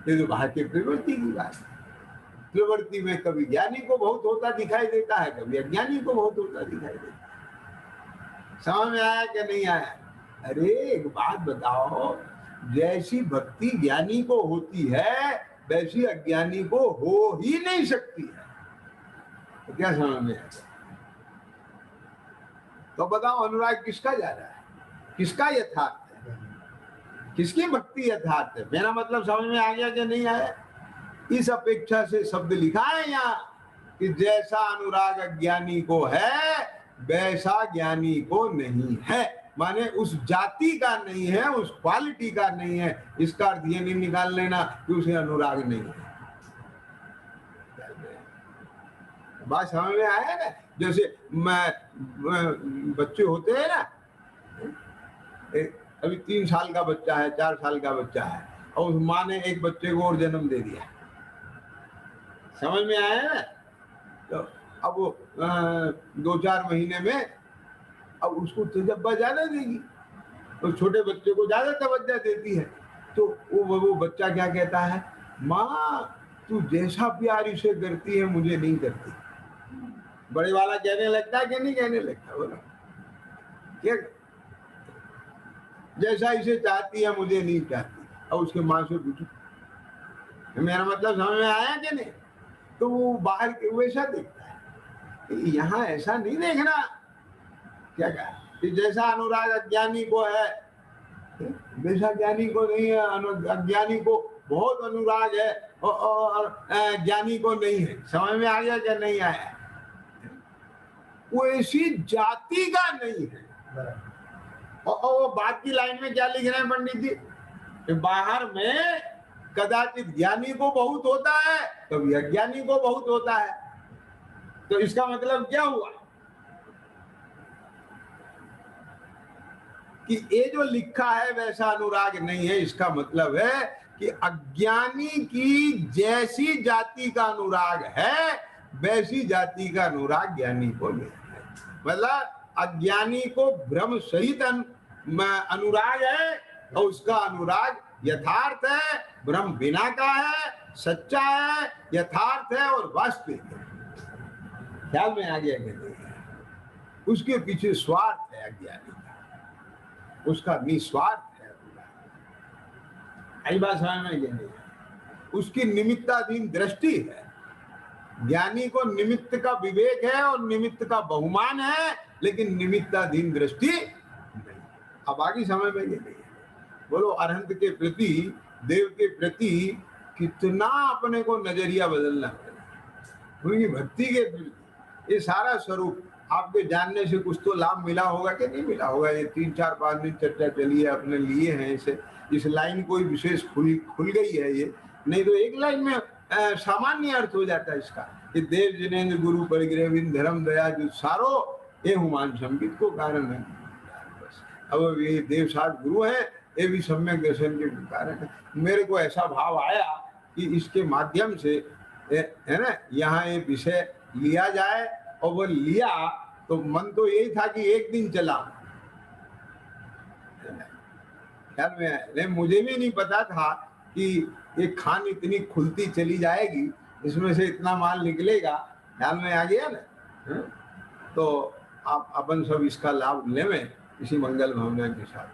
Speaker 1: ये तो बाहर की प्रवृत्ति की बात है। प्रवृत्ति में कभी ज्ञानी को बहुत होता दिखाई देता है, कभी अज्ञानी को बहुत होता दिखाई देता है। समझ में आया कि नहीं आया? अरे एक बात बताओ, जैसी भक्ति ज्ञानी को होती है वैसी अज्ञानी को हो ही नहीं सकती है। तो क्या समझ में आया? तो बताओ अनुराग किसका जा रहा है, किसका यथार्थ है, किसकी भक्ति यथार्थ है? मेरा मतलब समझ में आ गया कि नहीं आया? इस अपेक्षा से शब्द लिखा है यहाँ कि जैसा अनुराग अज्ञानी को है वैसा ज्ञानी को नहीं है। माने उस जाति का नहीं है, उस क्वालिटी का नहीं है। इसका अर्थ ये नहीं निकाल लेना कि उसे अनुराग नहीं है। बात समझ में आया ना? जैसे बच्चे होते हैं ना, अभी 3 साल का बच्चा है, 4 साल का बच्चा है, और उस माँ ने एक बच्चे को और जन्म दे दिया। समझ में आया ना? तो अब वो 2-4 महीने में अब उसको तजब्बा ज्यादा देगी, तो छोटे बच्चे को ज्यादा तवज्जो देती है। तो वो बच्चा क्या कहता है, माँ तू जैसा प्यार इसे करती है मुझे नहीं करती। बड़े वाला कहने लगता है कि नहीं कहने लगता? बोलो क्या, जैसा इसे चाहती है मुझे नहीं चाहती। और उसके माँ से पूछो, मेरा मतलब समझ में आया कि नहीं? तो वो बाहर के वैसा देखता है, यहाँ ऐसा नहीं देखना। क्या कहा कि जैसा अनुराग अज्ञानी को है वैसा ज्ञानी को नहीं है। अज्ञानी को बहुत अनुराग है और ज्ञानी को नहीं है। समझ में आ गया क्या नहीं आया? वो ऐसी जाति का नहीं है। और वो बात की लाइन में क्या लिख रहे हैं पंडित जी? बाहर में कदाचित ज्ञानी को बहुत होता है, कभी अज्ञानी को बहुत होता है। तो इसका मतलब क्या हुआ कि ये जो लिखा है वैसा अनुराग नहीं है। इसका मतलब है कि अज्ञानी की जैसी जाति का अनुराग है वैसी जाति का अनुराग ज्ञानी को नहीं है। मतलब अज्ञानी को भ्रम सहित अनुराग है, और उसका अनुराग यथार्थ है, भ्रम बिना का है, सच्चा है, यथार्थ है और वास्तविक है। ख्याल में आ गया कि नहीं? उसके पीछे स्वार्थ है अज्ञानी का, उसका निस्वार्थ है। आई बात समझ में नहीं? उसकी निमित्ताधीन दृष्टि है। ज्ञानी को निमित्त का विवेक है और निमित्त का बहुमान है, लेकिन निमित्ताधीन दृष्टि नहीं। अब आगे समझ में नहीं? बोलो अरहंत के प्रति, देव के प्रति कितना अपने को नजरिया बदलना पड़ेगा। उनकी भक्ति के प्रति ये सारा स्वरूप आपके जानने से कुछ तो लाभ मिला होगा कि नहीं मिला होगा? ये 3-4-5 दिन चर्चा चली है, अपने लिए हैं इसे, इस लाइन कोई विशेष खुल गई है ये। नहीं तो एक लाइन में सामान्य अर्थ हो जाता है इसका कि देव जिनेन्द्र गुरु परिग्रह धर्म दया जो सारो ये हुमान संगीत को कारण है। अब ये देव साथ गुरु है, ये भी सम्यक दर्शन के कारण है। मेरे को ऐसा भाव आया कि इसके माध्यम से है ना यहाँ ये विषय लिया जाए, और वो लिया तो मन तो यही था कि एक दिन चला। ख्याल में नहीं, मुझे भी नहीं पता था कि ये खान इतनी खुलती चली जाएगी, इसमें से इतना माल निकलेगा। ख्याल में आ गया ना? तो आप अपन सब इसका लाभ लेवें इसी मंगल भावना के साथ।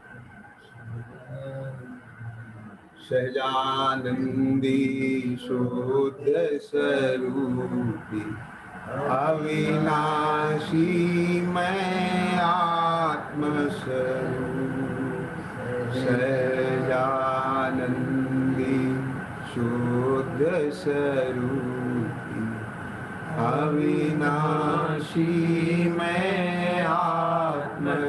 Speaker 1: सहजानंदी शुद्ध स्वरूपी अविनाशी मैं आत्मस्वरूप सहजानंदी शुद्ध स्वरूपी अविनाशी मैं आत्म